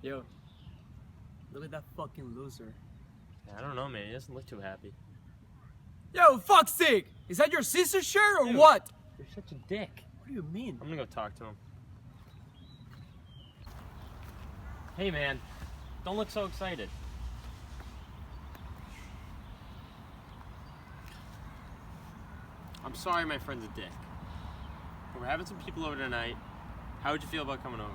Yo, look at that fucking loser. I don't know, man. He doesn't look too happy. Yo, fuck's sake! Is that your sister's shirt or Dude, what? You're such a dick. What do you mean? I'm gonna go talk to him. Hey, man. Don't look so excited. I'm sorry my friend's a dick. But we're having some people over tonight. How would you feel about coming over?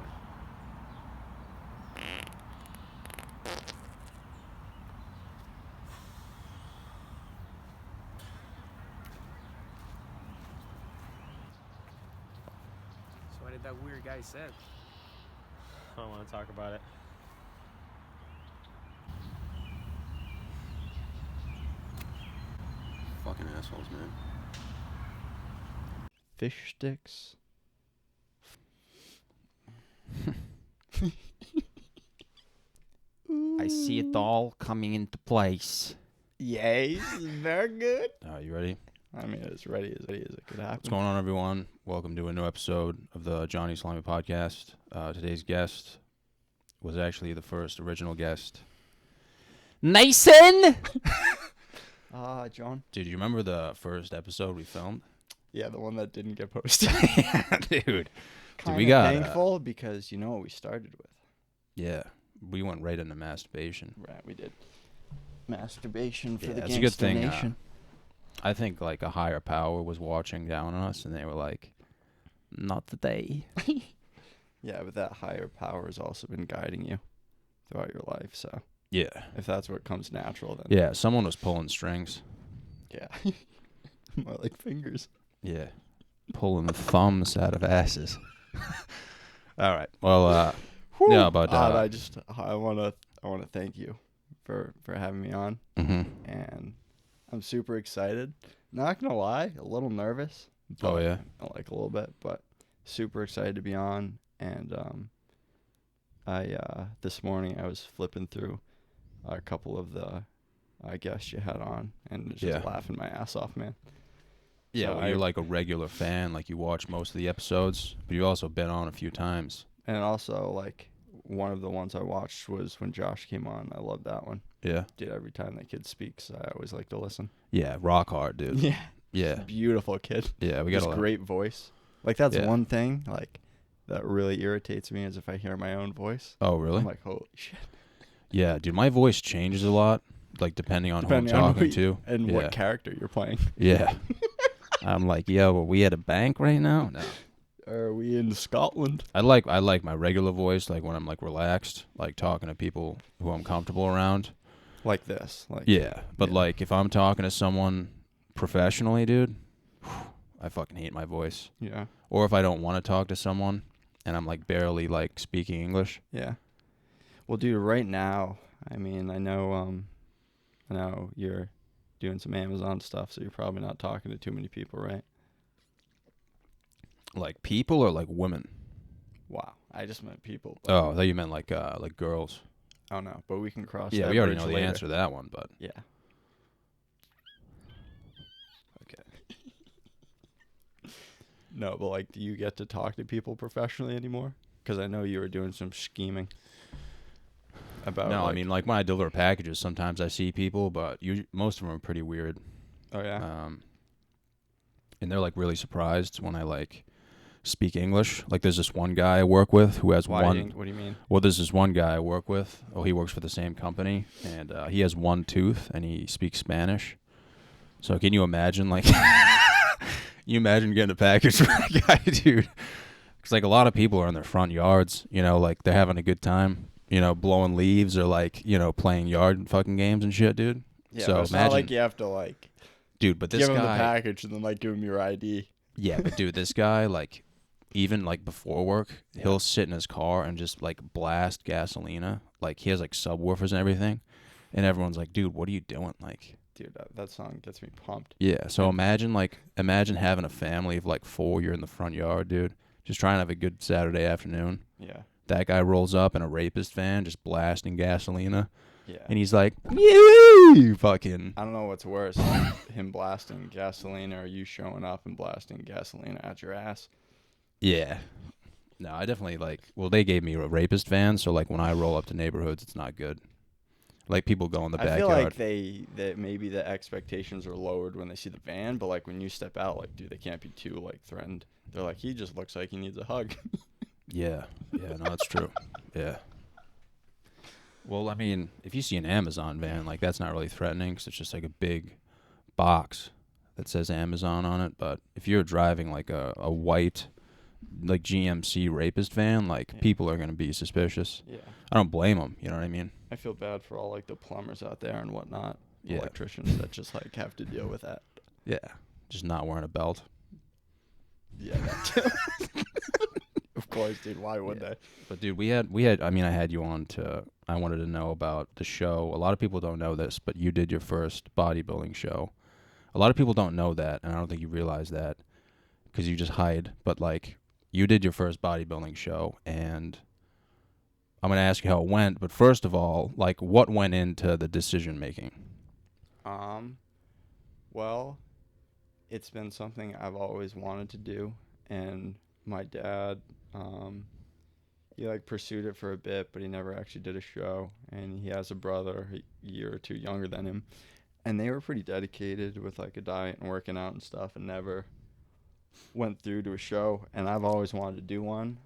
So what did that weird guy say? I don't want to talk about it. Fucking assholes, man. Fish sticks. I see it all coming into place. Yay, very good. You ready? I mean, as ready as it could happen. What's going on, everyone? Welcome to a new episode of the Johnny Slimy podcast. Today's guest was actually the first original guest. Mason! John. Dude, you remember the first episode we filmed? Yeah, the one that didn't get posted. Yeah, dude. Kinda we got thankful because you know what we started with. Yeah, we went right into masturbation. Right, we did. Masturbation for the that's a good gangster thing. nation. I think like a higher power was watching down on us, and they were like, "Not today." Yeah, but that higher power has also been guiding you throughout your life. So Yeah. if that's what comes natural, then Yeah, someone was pulling strings. yeah, more like fingers. Yeah. Pulling the thumbs out of asses. All right. Well, yeah, but I want to thank you for having me on, and I'm super excited. Not gonna lie, a little nervous. Oh yeah. Like a little bit, but super excited to be on. And I this morning I was flipping through a couple of the guests you had on, and just laughing my ass off, man. Yeah, So well, you're like a regular fan. Like you watch most of the episodes, but you've also been on a few times. And also, like, one of the ones I watched was when Josh came on. I love that one. Yeah. Dude, every time that kid speaks, I always like to listen. Yeah, rock hard, dude. Yeah. Yeah. Beautiful kid. Yeah, we got a great voice. Like, that's Yeah. one thing, like, that really irritates me is if I hear my own voice. Oh, really? I'm like, holy shit. Yeah, dude, my voice changes a lot, like depending on who I'm talking to. And what character you're playing. Yeah. I'm like, yo, are we at a bank right now? No. Are we in Scotland? I like my regular voice, like when I'm like relaxed, like talking to people who I'm comfortable around. Like this. Like Yeah, but like if I'm talking to someone professionally, dude, I fucking hate my voice. Yeah. Or if I don't want to talk to someone and I'm like barely like speaking English. Yeah. Well, dude, right now, I mean, I know you're doing some Amazon stuff, so you're probably not talking to too many people, right? Like people or like women? Wow. I just meant people. Oh, I thought you meant like girls. Oh no, but we can cross. Yeah, that we already bridge know the later. answer to that one, but Yeah. okay. No, but like, do you get to talk to people professionally anymore? Because I know you were doing some scheming. About No, I mean like when I deliver packages, sometimes I see people, but most of them are pretty weird. Oh yeah. And they're like really surprised when I like speak English. Like there's this one guy I work with who has What do you mean? Well, there's this one guy I work with. Oh, he works for the same company, and he has one tooth, and he speaks Spanish. So can you imagine, like, you imagine getting a package from that guy, dude? Because like a lot of people are in their front yards, you know, like they're having a good time, you know, blowing leaves or like, you know, playing yard fucking games and shit, dude. Yeah, so but it's imagine, not like you have to like dude, but this give guy, him the package and then like give him your ID. Yeah, but dude, this guy, like, even like before work, he'll sit in his car and just like blast Gasolina. Like he has like subwoofers and everything, and everyone's like, "Dude, what are you doing?" Like, dude, that song gets me pumped. Yeah. So imagine having a family of like 4. You're in the front yard, dude, just trying to have a good Saturday afternoon. Yeah. That guy rolls up in a Rapist van, just blasting Gasolina. Yeah. And he's like, "You fucking." I don't know what's worse, him blasting Gasolina or you showing up and blasting Gasolina at your ass. Yeah. No, I definitely well, they gave me a rapist van, so like when I roll up to neighborhoods, it's not good. Like people go in the I backyard. feel like that maybe the expectations are lowered when they see the van, but like when you step out, like dude, they can't be too like threatened. They're like, he just looks like he needs a hug. Yeah, no, that's true. Yeah. Well, I mean, if you see an Amazon van, like that's not really threatening because it's just like a big box that says Amazon on it. But if you're driving like a white, like GMC rapist van, like Yeah. people are gonna be suspicious. Yeah. I don't blame them. You know what I mean? I feel bad for all like the plumbers out there and whatnot, Yeah. electricians that just like have to deal with that. Yeah. Just not wearing a belt. Yeah, that too. Of course, dude. Why would Yeah. they? But dude, I mean, I had you on I wanted to know about the show. A lot of people don't know this, but you did your first bodybuilding show. A lot of people don't know that, and I don't think you realize that because you just hide. But like, you did your first bodybuilding show, and I'm gonna ask you how it went. But first of all, like, what went into the decision making? Well, it's been something I've always wanted to do, and my dad, he like pursued it for a bit, but he never actually did a show, and he has a brother a year or two younger than him, and they were pretty dedicated with like a diet and working out and stuff, and never went through to a show, and I've always wanted to do one,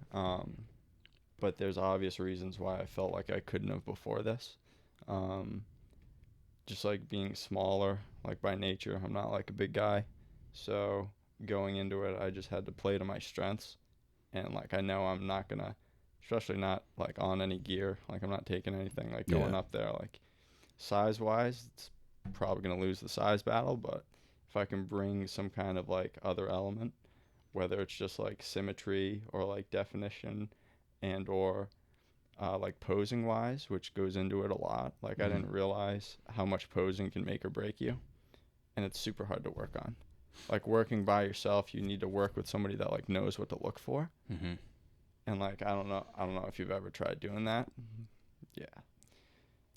but there's obvious reasons why I felt like I couldn't have before this. Just like being smaller, like by nature, I'm not like a big guy. So going into it, I just had to play to my strengths. And like I know I'm not going to, especially not like on any gear, like I'm not taking anything, like going Yeah. up there. Like size wise, it's probably going to lose the size battle. But if I can bring some kind of like other element, whether it's just like symmetry or like definition and or like posing wise, which goes into it a lot. Like I didn't realize how much posing can make or break you, and it's super hard to work on. Like working by yourself, you need to work with somebody that like knows what to look for. Mm-hmm. And like I don't know if you've ever tried doing that. Yeah,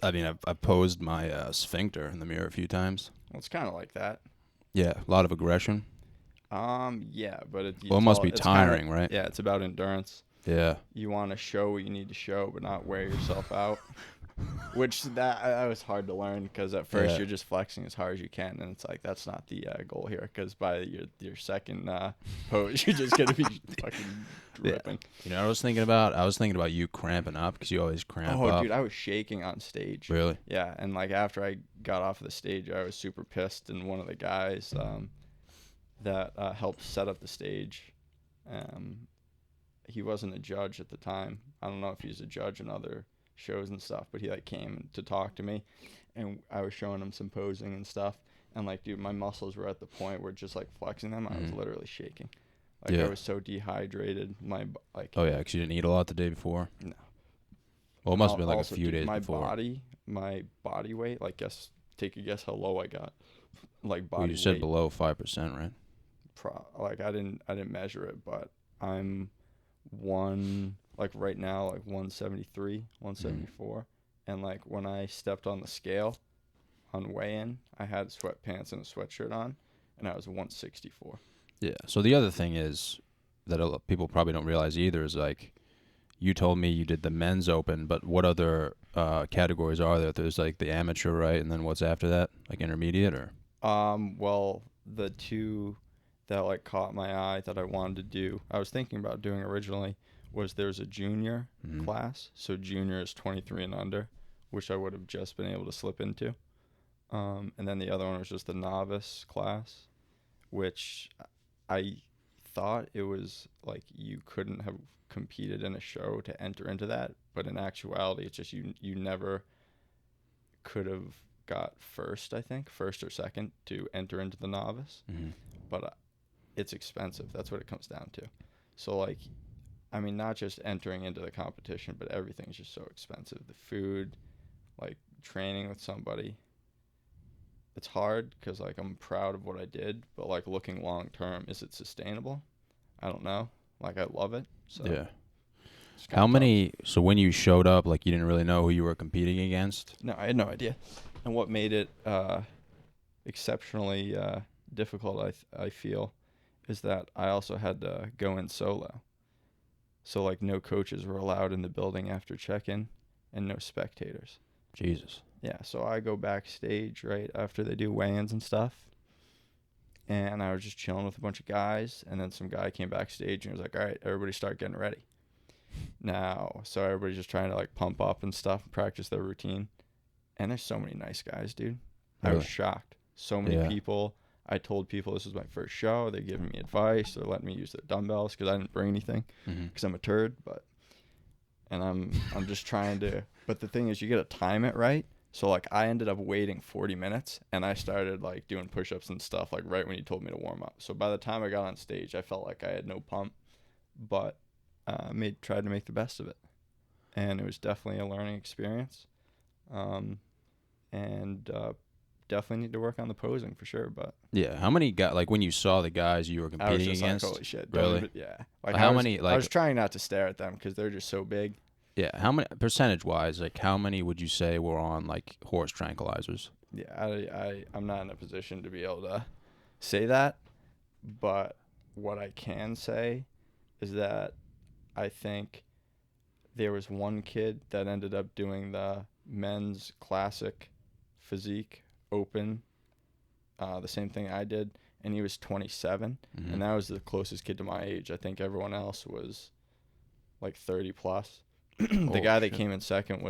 I mean, I've posed my sphincter in the mirror a few times. well, it's kind of like that. Yeah, a lot of aggression. Yeah, but Well, it must be tiring, right? Yeah, it's about endurance. Yeah. You want to show what you need to show, but not wear yourself out. Which that was hard to learn because at first Yeah. you're just flexing as hard as you can, and it's like that's not the goal here. Because by your second pose, you're just gonna be fucking dripping. You know what I was thinking about? I was thinking about you cramping up because you always cramp Oh, up. dude, I was shaking on stage. Really? Yeah, and like after I got off of the stage, I was super pissed, and one of the guys that helped set up the stage, he wasn't a judge at the time. I don't know if he's a judge in other shows and stuff, but he like came to talk to me, and I was showing him some posing and stuff, and like dude, my muscles were at the point where just like flexing them, I was literally shaking. Like Yeah. I was so dehydrated. Oh yeah, because you didn't eat a lot the day before. No. Well, it must have been like Also, a few dude, days my before. my body weight, like take a guess how low I got. Like body Well, you said weight. below 5%, right? Like I didn't measure it, but I'm right now like 173, 174, and like when I stepped on the scale on weigh-in, I had sweatpants and a sweatshirt on, and I was 164. Yeah. So the other thing is that a lot people probably don't realize either is like you told me you did the men's open, but what other categories are there? There's like the amateur, right? And then what's after that? Like intermediate or? Well, the two that like caught my eye that I wanted to do, I was thinking about doing originally, was there's a junior class. So junior is 23 and under, which I would have just been able to slip into. And then the other one was just the novice class, which I thought it was like you couldn't have competed in a show to enter into that, but in actuality, it's just you never could have got first or second to enter into the novice. But it's expensive. That's what it comes down to. So like, I mean, not just entering into the competition, but everything's just so expensive. The food, like training with somebody, it's hard because like I'm proud of what I did, but like looking long term, is it sustainable? I don't know. Like I love it. So Yeah. it's kinda How tough. many? So when you showed up, like you didn't really know who you were competing against. No, I had no idea. And what made it exceptionally difficult, I feel, is that I also had to go in solo. So like no coaches were allowed in the building after check-in, and no spectators. Jesus. Yeah, so I go backstage right after they do weigh-ins and stuff, and I was just chilling with a bunch of guys, and then some guy came backstage and was like, all right, everybody start getting ready. Now, so everybody's just trying to like pump up and stuff, practice their routine, and there's so many nice guys, dude. I was Really? shocked. So many Yeah. people. I told people this was my first show. They're giving me advice. They're letting me use their dumbbells because I didn't bring anything Mm-hmm. because I'm a turd. And I'm just trying to. But the thing is, you got to time it right. So like I ended up waiting 40 minutes, and I started like doing push-ups and stuff like right when you told me to warm up. So by the time I got on stage, I felt like I had no pump, but tried to make the best of it, and it was definitely a learning experience. And definitely need to work on the posing for sure. But Yeah. How many guys, like when you saw the guys you were I was competing just against? like, holy shit! Really? Yeah. How many, I like- was trying not to stare at them because they're just so big. Yeah. How many, percentage-wise, like how many would you say were on like horse tranquilizers? Yeah, I'm not in a position to be able to say that, but what I can say is that I think there was one kid that ended up doing the men's classic physique open, the same thing I did, and he was 27, Mhm. and that was the closest kid to my age. I think everyone else was like 30 plus. The Holy guy that shit. came in second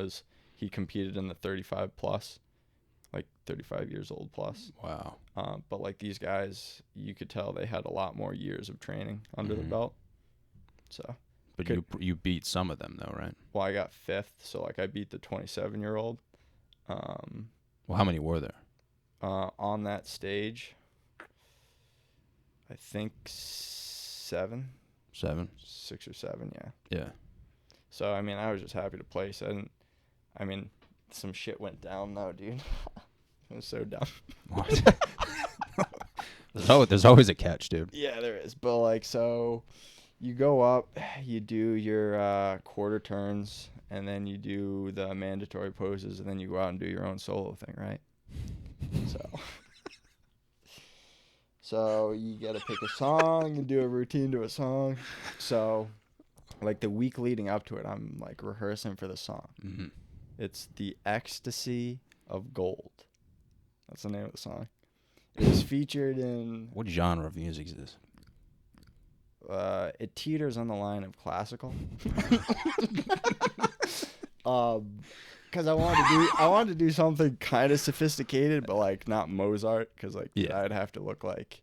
he competed in the 35 plus, like 35 years old plus. Wow. But like these guys, you could tell they had a lot more years of training under their Mhm. belt. So, But Could- you beat some of them though, right? well, I got fifth, so like I beat the 27-year-old. Well, how many were there? On that stage, I think 7, 7? 6 or 7, yeah. Yeah. So I mean, I was just happy to place. I mean, some shit went down though, dude. It was so dumb. What? There's always a catch, dude. Yeah, there is. But like, so you go up, you do your quarter turns, and then you do the mandatory poses, and then you go out and do your own solo thing, right? So you got to pick a song and do a routine to a song. So like the week leading up to it, I'm like rehearsing for the song. Mm-hmm. It's The Ecstasy of Gold. That's the name of the song. It was featured in, What genre of music is this? it teeters on the line of classical. Because I wanted to do something kind of sophisticated, but like not Mozart, because like Yeah. I'd have to look like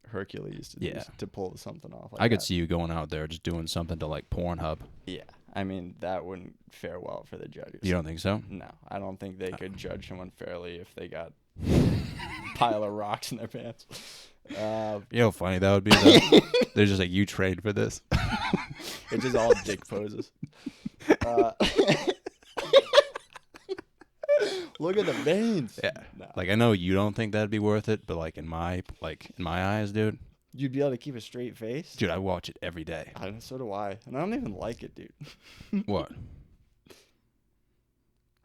Hercules to pull something off. Like I could that. see you going out there just doing something to like Pornhub. Yeah, I mean that wouldn't fare well for the judges. You don't think so? No, I don't think they could judge someone fairly if they got pile of rocks in their pants. You know how funny that would be though? They're just like, you trained for this. It's just all dick poses. Look at the veins. Yeah. No. Like I know you don't think that'd be worth it, but in my eyes, dude, You'd be able to keep a straight face. I watch it every day. So do I, and I don't even like it, dude. What?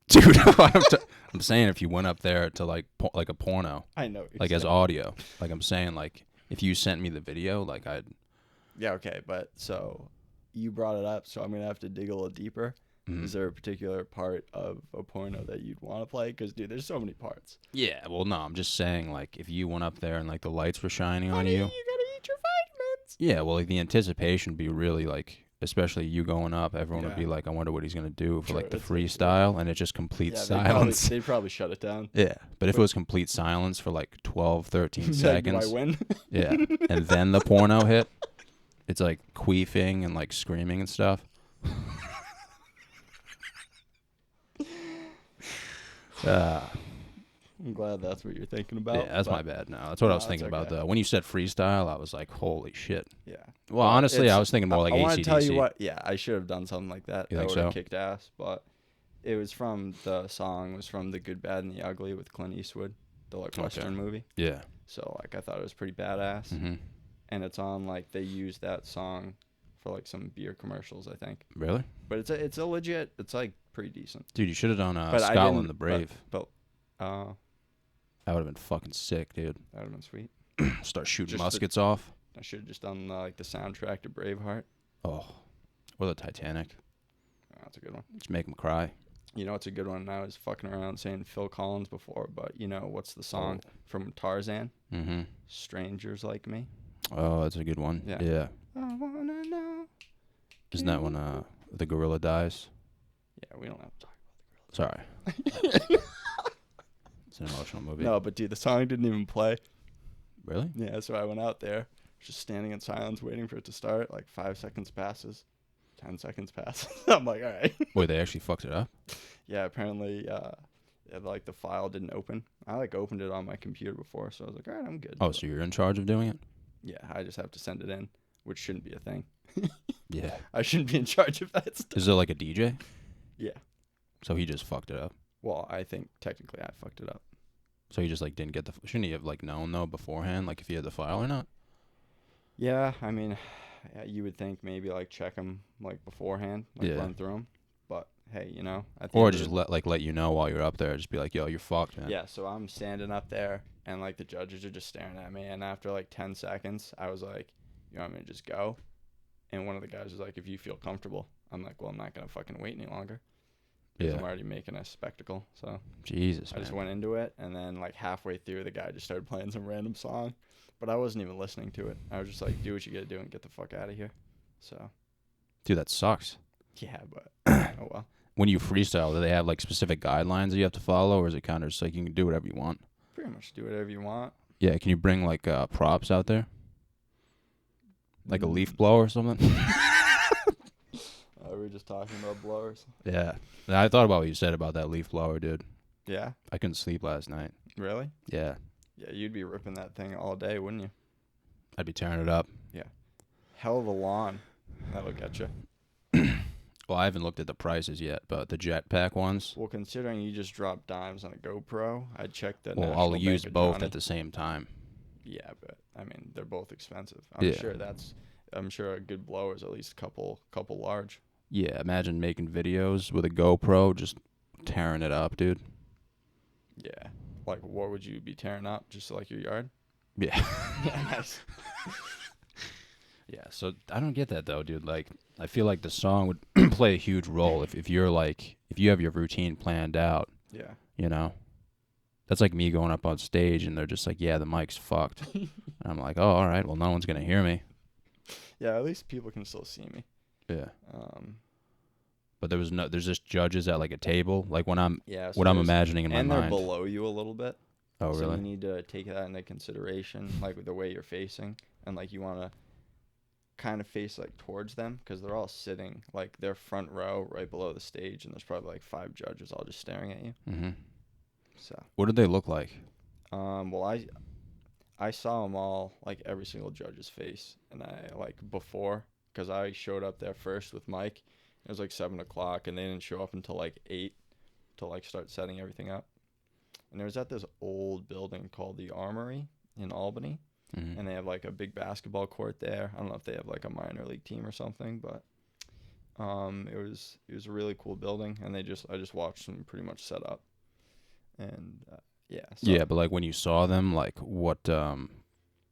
Dude, I'm saying if you went up there to like a porno, I know. What you're like as saying. audio, like I'm saying, like if you sent me the video, like I'd. Yeah, okay, but so you brought it up, so I'm gonna have to dig a little deeper. Mhm. Is there a particular part of a porno that you'd want to play? Because dude, there's so many parts. Yeah, well, no, I'm just saying, like, if you went up there and, like, the lights were shining on Honey, you. you gotta eat your vitamins. Yeah, well, like, the anticipation would be really, like, especially you going up, everyone would Yeah. be like, I wonder what he's going to do for, Sure, like, the it's freestyle, and it's just complete silence. They'd probably shut it down. Yeah, but if it was complete silence for, like, 12, 13 Like, seconds. do I win? Yeah, and then the porno hit, it's, like, queefing and, like, screaming and stuff. I'm glad that's what you're thinking about. Yeah, that's but- my bad. No, that's what I was No, thinking it's about, okay. though. When you said freestyle, I was like, holy shit. Yeah. Well, honestly, it's- I was thinking more like I want AC/DC. to tell you what. Yeah, I should have done something like that. You That think would have so? kicked ass. But it was from the The Good, Bad, and the Ugly with Clint Eastwood, the like Okay. Western movie. Yeah. So like I thought it was pretty badass. Mm-hmm. And it's on like they used that song for like some beer commercials, I think. Really? But it's a legit. It's like pretty decent. Dude, you should have done But I Scotland didn't- the Brave. But that That would have been fucking sick, dude. would have been sweet. Start shooting Just the- muskets off. I should have just done like the soundtrack to Braveheart. Oh. Or the Titanic. Oh, that's a good one. Just make them cry. You know what's a good one? And I was fucking around saying Phil Collins before, but you know what's the song from Tarzan? Mm-hmm. Strangers Like Me. Oh, that's a good one. Yeah. Yeah. I wanna know. Isn't that when the gorilla dies? Yeah, we don't have to talk Sorry. It's an emotional movie. No, but dude, the song didn't even play. Really? Yeah, so I went out there, just standing in silence, waiting for it to start. Like 5 seconds passes, 10 seconds passes. I'm like, all right. Wait, they actually fucked it up? Yeah, apparently, like the file didn't open. I like opened it on my computer before, so I was like, all right, I'm good. Oh, so you're in charge of doing it? Yeah, I just have to send it in, which shouldn't be a thing. Yeah. I shouldn't be in charge of that stuff. Is it like a DJ? Yeah. So he just fucked it up. Well, I think technically I fucked it up. So he just like didn't get the. Shouldn't he have like known though beforehand, like if he had the file or not? Yeah, I mean, yeah, you would think maybe like check them like beforehand, like run through them. But hey, you know, Or just let you know while you're up there. Just be like, yo, you're fucked, man. Yeah, so I'm standing up there, and like the judges are just staring at me. And after like 10 seconds, I was like, you want me to just go? And one of the guys was like, if you feel comfortable. I'm like, well, I'm not gonna fucking wait any longer. Because I'm already making a spectacle. So Jesus, I just went into it, and then like halfway through, the guy just started playing some random song, but I wasn't even listening to it. I was just like, do what you gotta do and get the fuck out of here. So. Dude, that sucks. Yeah, but oh well. When you freestyle, do they have like specific guidelines that you have to follow, or is it kind of just like you can do whatever you want? Pretty much do whatever you want. Yeah, can you bring like props out there? Like a leaf blower or something? Are we just talking about blowers? Yeah. I thought about what you said about that leaf blower, dude. Yeah? I couldn't sleep last night. Really? Yeah. Yeah, you'd be ripping that thing all day, wouldn't you? I'd be tearing it up. Yeah. Hell of a lawn. That'll get you. Well, I haven't looked at the prices yet, but the jetpack ones. Well, considering you just dropped dimes on a GoPro, I'd check the Well, National I'll use Bank of both Johnny. at the same time. Yeah, but I mean, they're both expensive. Yeah. I'm sure a good blower is at least a couple large. Yeah, imagine making videos with a GoPro, just tearing it up, dude. Yeah. Like, what would you be tearing up? Just like your yard? Yeah. Yeah, nice. Yeah, so I don't get that though, dude. Like, I feel like the song would play a huge role if you're like, if you have your routine planned out. Yeah. You know? That's like me going up on stage and they're just like, yeah, the mic's fucked. And I'm like, oh, all right, well, no one's going to hear me. Yeah, at least people can still see me. Yeah. But there's just judges at like a table, like when I'm imagining in my mind. mind. And they're below you a little bit. Oh, so really? you need to take that into consideration, like with the way you're facing, and like you want to kind of face like towards them because they're all sitting like their front row right below the stage, and there's probably like 5 judges all just staring at you. Mm-hmm. So. What did they look like? Well, I saw them all, like every single judge's face, and I like before because I showed up there first with Mike. It was like 7 o'clock, and they didn't show up until like 8 to like start setting everything up. And it was at this old building called the Armory in Albany, and they have like a big basketball court there. I don't know if they have like a minor league team or something, but it was a really cool building, and I just watched them pretty much set up, and yeah. So. Yeah, but like when you saw them, like what,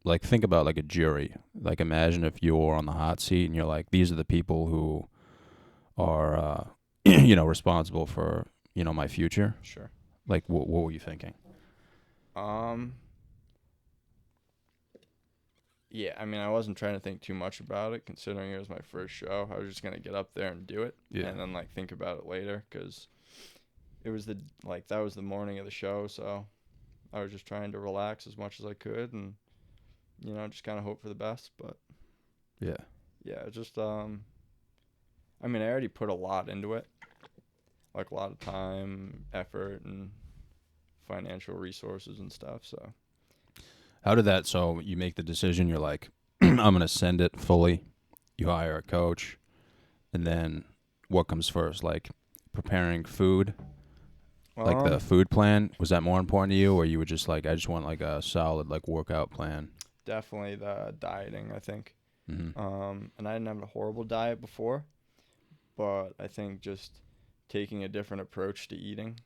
like think about like a jury. Like imagine if you're on the hot seat and you're like, these are the people who are, responsible for, my future. Sure. Like what were you thinking? Yeah, I mean, I wasn't trying to think too much about it, considering it was my first show. I was just gonna get up there and do it, and then like think about it later, because it was that was the morning of the show, so I was just trying to relax as much as I could, and just kind of hope for the best. But yeah, just I mean, I already put a lot into it, like a lot of time, effort, and financial resources and stuff. So. How did that? So you make the decision. You're like, I'm gonna send it fully. You hire a coach, and then what comes first? Like preparing food, like the food plan. Was that more important to you, or you were just like, I just want like a solid like workout plan? Definitely the dieting, I think. Mm-hmm. And I didn't have a horrible diet before, but I think just taking a different approach to eating,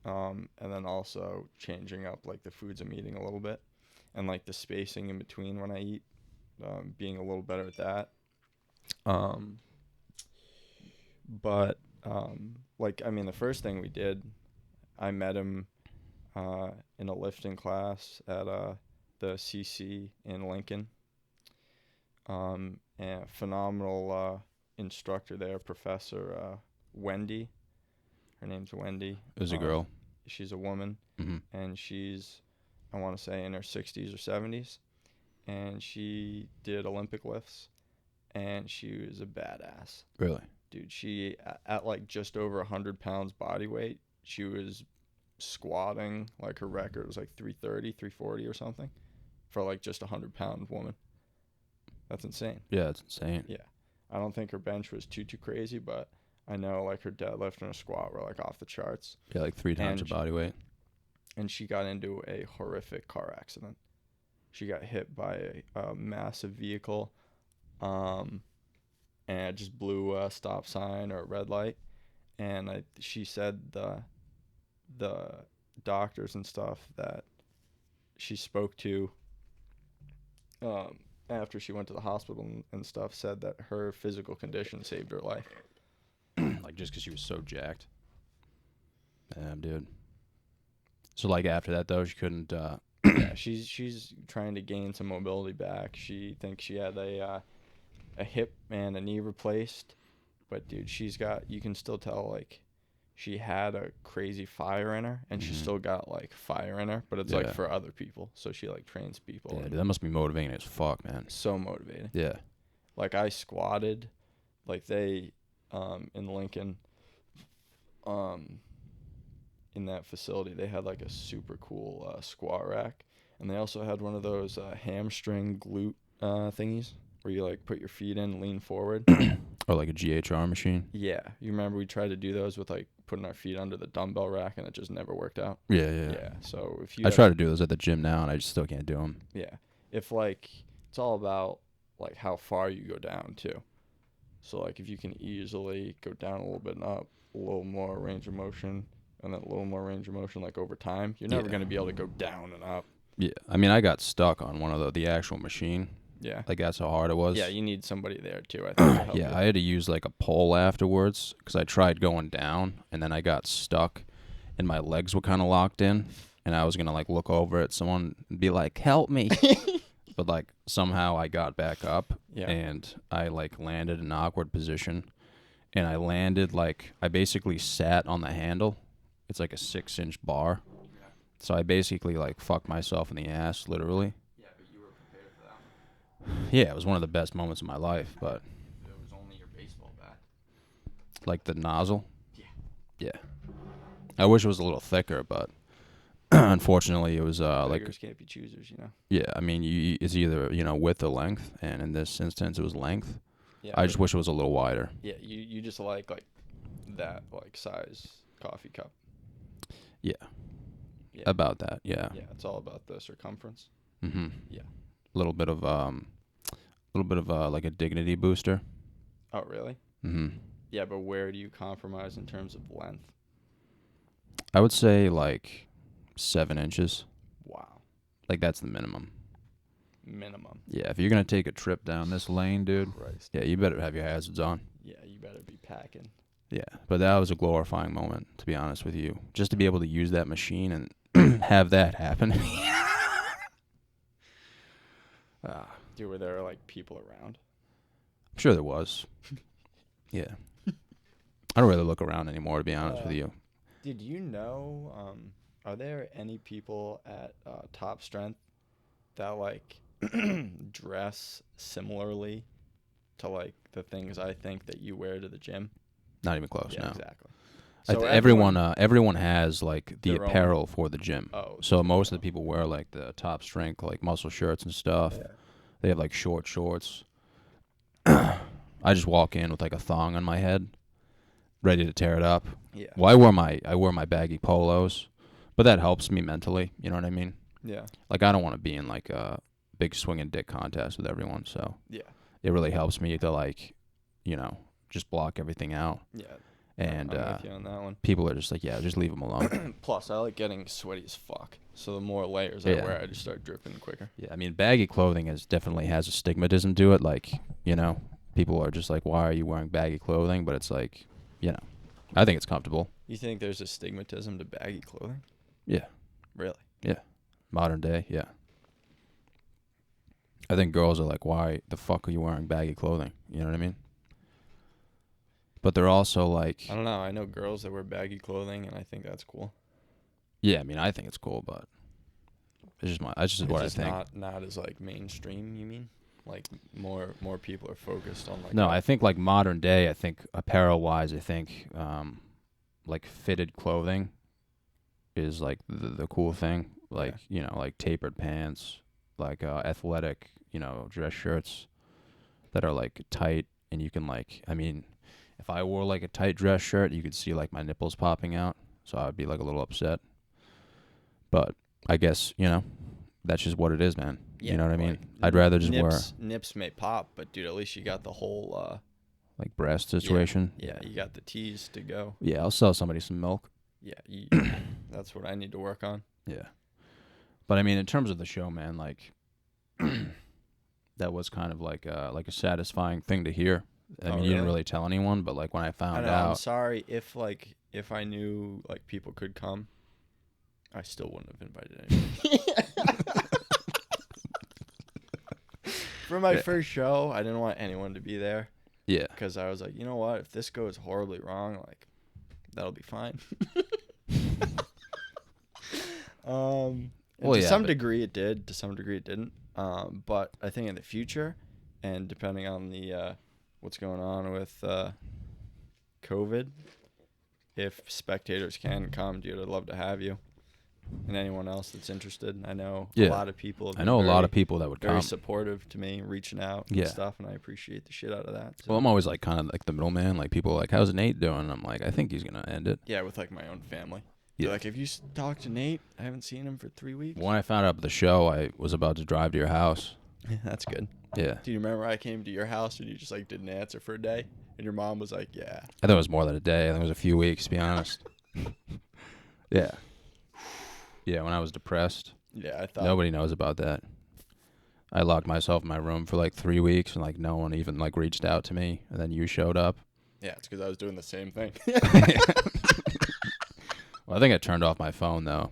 and then also changing up like the foods I'm eating a little bit. And like the spacing in between when I eat, being a little better at that. But like, I mean, the first thing we did, I met him in a lifting class at the CC in Lincoln. And phenomenal instructor there, Professor Wendy. Her name's Wendy. It was a girl. She's a woman, and she's, I want to say, in her 60s or 70s. And she did Olympic lifts, and she was a badass. Really? Dude, she, at like just over 100 pounds body weight, she was squatting, like her record was like 330, 340 or something for like just a 100-pound woman. That's insane. Yeah, that's insane. Yeah. I don't think her bench was too crazy, but I know like her deadlift and her squat were like off the charts. Yeah, like 3 times And her body weight. And she got into a horrific car accident. She got hit by a massive vehicle, and it just blew a stop sign or a red light. And she said the doctors and stuff that she spoke to after she went to the hospital and stuff said that her physical condition saved her life. Like, just because she was so jacked. Damn, dude. So, like, after that, though, she couldn't... Yeah, she's trying to gain some mobility back. She thinks she had a hip and a knee replaced. But, dude, you can still tell, like, she had a crazy fire in her, and she still got, like, fire in her. But it's, like, for other people. So she, like, trains people. Yeah, dude, that must be motivating as fuck, man. So motivating. Yeah. Like, I squatted. Like, they... in Lincoln, in that facility, they had like a super cool squat rack, and they also had one of those hamstring glute thingies where you like put your feet in, lean forward. Or like a GHR machine. Yeah, you remember we tried to do those with like putting our feet under the dumbbell rack, and it just never worked out. Yeah. So if you, I try to do those at the gym now, and I just still can't do them. Yeah, if like it's all about like how far you go down too. So, like, if you can easily go down a little bit and up, a little more range of motion, and then a little more range of motion, like, over time, you're never going to be able to go down and up. Yeah. I mean, I got stuck on one of the actual machine. Yeah. Like, that's how hard it was. Yeah, you need somebody there, too, I think, to help Yeah, you. I had to use, like, a pole afterwards because I tried going down, and then I got stuck, and my legs were kind of locked in, and I was going to, like, look over at someone and be like, help me. But, like, somehow I got back up, and I, like, landed in an awkward position. And I landed, like, I basically sat on the handle. It's, like, a 6-inch bar. So I basically, like, fucked myself in the ass, literally. Yeah, but you were prepared for that one. Yeah, it was one of the best moments of my life, but... It was only your baseball bat. Like the nozzle? Yeah. Yeah. I wish it was a little thicker, but... Unfortunately, it was Beggars can't be choosers, you know. Yeah, I mean, it's either width or length, and in this instance, it was length. Yeah, I just wish it was a little wider. Yeah, you just like that like size coffee cup. Yeah, Yeah. about that. Yeah. Yeah, it's all about the circumference. Mhm. Yeah. A little bit of like a dignity booster. Oh, really? Mhm. Yeah, but where do you compromise in terms of length? I would say like 7 inches. Wow. Like that's the minimum. Minimum. Yeah, if you're gonna take a trip down this lane, dude. Christ. Yeah, you better have your hazards on. Yeah, you better be packing. Yeah, but that was a glorifying moment, to be honest with you. Just to be able to use that machine and have that happen. Dude, were there like people around? I'm sure there was. Yeah. I don't really look around anymore, to be honest with you. Did you know, are there any people at Top Strength that like dress similarly to like the things I think that you wear to the gym? Not even close, Yeah, no. exactly. So everyone has like the their own- apparel for the gym. Oh, So most of the people wear like the Top Strength, like muscle shirts and stuff. Yeah. They have like short shorts. I just walk in with like a thong on my head, ready to tear it up. Yeah. Well, I wear my baggy polos, but that helps me mentally. You know what I mean? Yeah. Like I don't want to be in like a big swinging dick contest with everyone, so Yeah. it really helps me to like, just block everything out. Yeah. And I'm with you on that one. people are just like, yeah, just leave them alone. Plus, I like getting sweaty as fuck. So the more layers Yeah. I wear, I just start dripping quicker. Yeah, I mean, baggy clothing definitely has a stigmatism to it. Like, people are just like, why are you wearing baggy clothing? But it's like, you know, I think it's comfortable. You think there's a stigmatism to baggy clothing? Yeah. Really? Yeah. Modern day, yeah. I think girls are like, why the fuck are you wearing baggy clothing? You know what I mean? But they're also like, I don't know. I know girls that wear baggy clothing, and I think that's cool. yeah, I mean, I think it's cool, but that's just what I think. Not as like mainstream. You mean? Like more people are focused on like. No, I think like modern day. I think apparel wise, I think like fitted clothing is like the cool thing. Like like tapered pants, like athletic, dress shirts that are like tight, and you can like. I mean, if I wore like a tight dress shirt, you could see like my nipples popping out, so I'd be like a little upset. But I guess that's just what it is, man. Yeah, you know what I mean? like, I'd rather just wear nips may pop, but dude, at least you got the whole like breast situation. Yeah, you got the tees to go. Yeah, I'll sell somebody some milk. Yeah, that's what I need to work on. Yeah, but I mean, in terms of the show, man, like that was kind of like a satisfying thing to hear. I mean, you didn't really tell anyone, but like when I found out, I'm sorry if I knew like people could come, I still wouldn't have invited anyone. For my first show, I didn't want anyone to be there. Yeah. Because I was like, you know what? If this goes horribly wrong, like, that'll be fine. To some degree it did. To some degree it didn't. But I think in the future, and depending on the what's going on with COVID, if spectators can come, dude, I'd love to have you. And anyone else that's interested. I know a lot of people. I know a lot of people that would very come. supportive to me, reaching out and stuff, and I appreciate the shit out of that. So. Well, I'm always like kind of like the middleman. Like people are like, how's Nate doing? And I'm like, I think he's gonna end it. Yeah, with like my own family. Yeah. They're like, have you talked to Nate? I haven't seen him for 3 weeks. When I found out about the show, I was about to drive to your house. Yeah, that's good. Yeah. Do you remember I came to your house and you just like didn't answer for a day? And your mom was like, yeah. I thought it was more than a day. I think it was a few weeks, to be honest. Yeah. Yeah, when I was depressed. Yeah, I thought. Nobody knows about that. I locked myself in my room for like 3 weeks, and like no one even like reached out to me. And then you showed up. Yeah, it's because I was doing the same thing. Well, I think I turned off my phone though,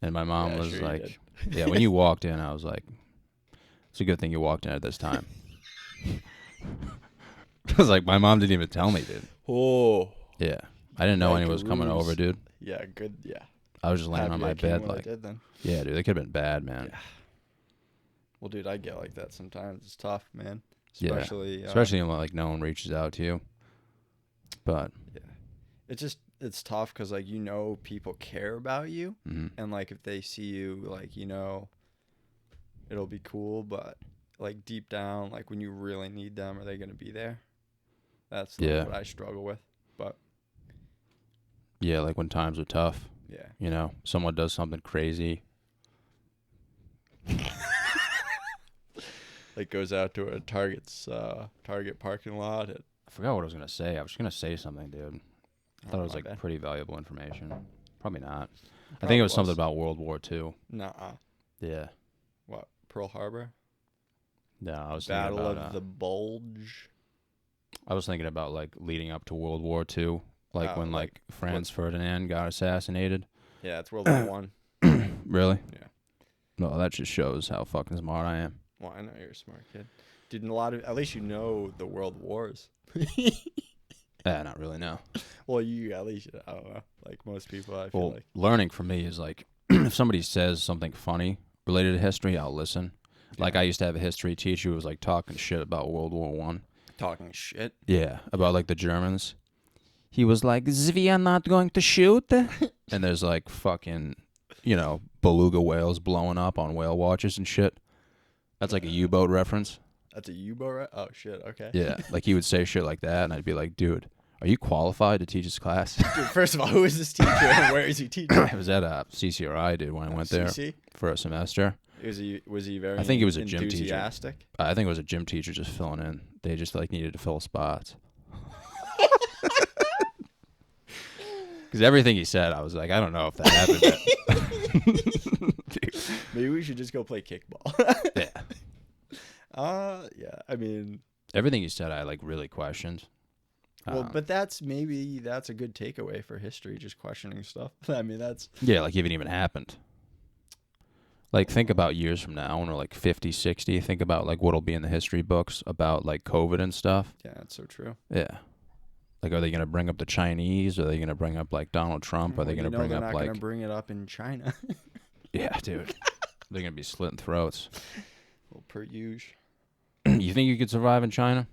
and my mom was like, "Yeah." When you walked in, I was like, "It's a good thing you walked in at this time." I was like, my mom didn't even tell me, dude. Oh. Yeah, I didn't know anyone was coming over, dude. Yeah, good. Yeah. I was just laying on my bed, like, yeah, dude, they could have been bad, man. Yeah. Well, dude, I get like that sometimes. It's tough, man. Especially when like no one reaches out to you. But yeah, it's tough because like people care about you, and like if they see you, like it'll be cool, but like deep down, like when you really need them, are they gonna be there? That's what I struggle with. But yeah, like when times are tough. Yeah. Someone does something crazy. Like goes out to a Target parking lot. I forgot what I was going to say. I was going to say something, dude. I thought it was like pretty valuable information. Probably not. I think it was something about World War II. Nuh-uh. Yeah. What? Pearl Harbor? No, I was Battle thinking about of the Bulge. I was thinking about like leading up to World War II. Like when like Franz Ferdinand got assassinated. Yeah, it's World War One. Really? Yeah. No, that just shows how fucking smart I am. Well, I know you're a smart kid. Dude, at least you know the world wars. Not really, no. Well, at least, I don't know. Like most people, I feel like. Learning for me is like, if somebody says something funny related to history, I'll listen. Yeah. Like I used to have a history teacher who was like talking shit about World War One. Talking shit? Yeah, about like the Germans. He was like, we are not going to shoot. And there's like fucking, beluga whales blowing up on whale watchers and shit. That's like a U-boat reference. That's a U-boat, right? Oh, shit, okay. Yeah, like he would say shit like that, and I'd be like, dude, are you qualified to teach this class? Dude, first of all, who is this teacher and where is he teaching? It was at CCRI, dude, when I went there for a semester. Was he very I think he was a gym teacher. Enthusiastic? I think it was a gym teacher just filling in. They just like needed to fill spots. Because everything he said, I was like, I don't know if that happened yet. Maybe we should just go play kickball. Yeah. Yeah, I mean. Everything he said, I like really questioned. Well, but that's a good takeaway for history, just questioning stuff. I mean, that's yeah, like if it even happened. Like think about years from now when we're like 50, 60. Think about like what'll be in the history books about like COVID and stuff. yeah, that's so true. Yeah. Like, are they going to bring up the Chinese? Are they going to bring up like Donald Trump? Are they going to bring they're up not like? Gonna bring it up in China. Yeah, dude. They're going to be slitting throats. Well, per usual. You think you could survive in China?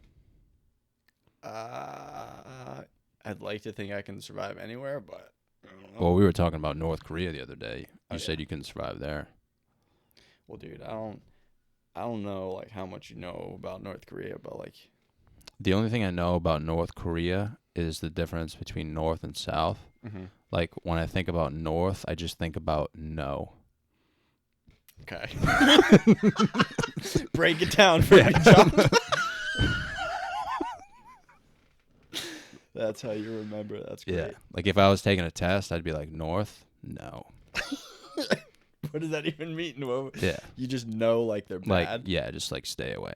I'd like to think I can survive anywhere, but I don't know. Well, we were talking about North Korea the other day. Oh, You said yeah. you couldn't survive there. Well, dude, I don't know like how much you know about North Korea, but like The only thing I know about North Korea is the difference between North and South. mm-hmm. Like, when I think about North, I just think about no. Okay. Break it down for me, John. That's how you remember. That's great. Yeah. Like, if I was taking a test, I'd be like, North? No. What does that even mean? Well, Yeah. you just know like they're Like, bad. yeah, just like stay away.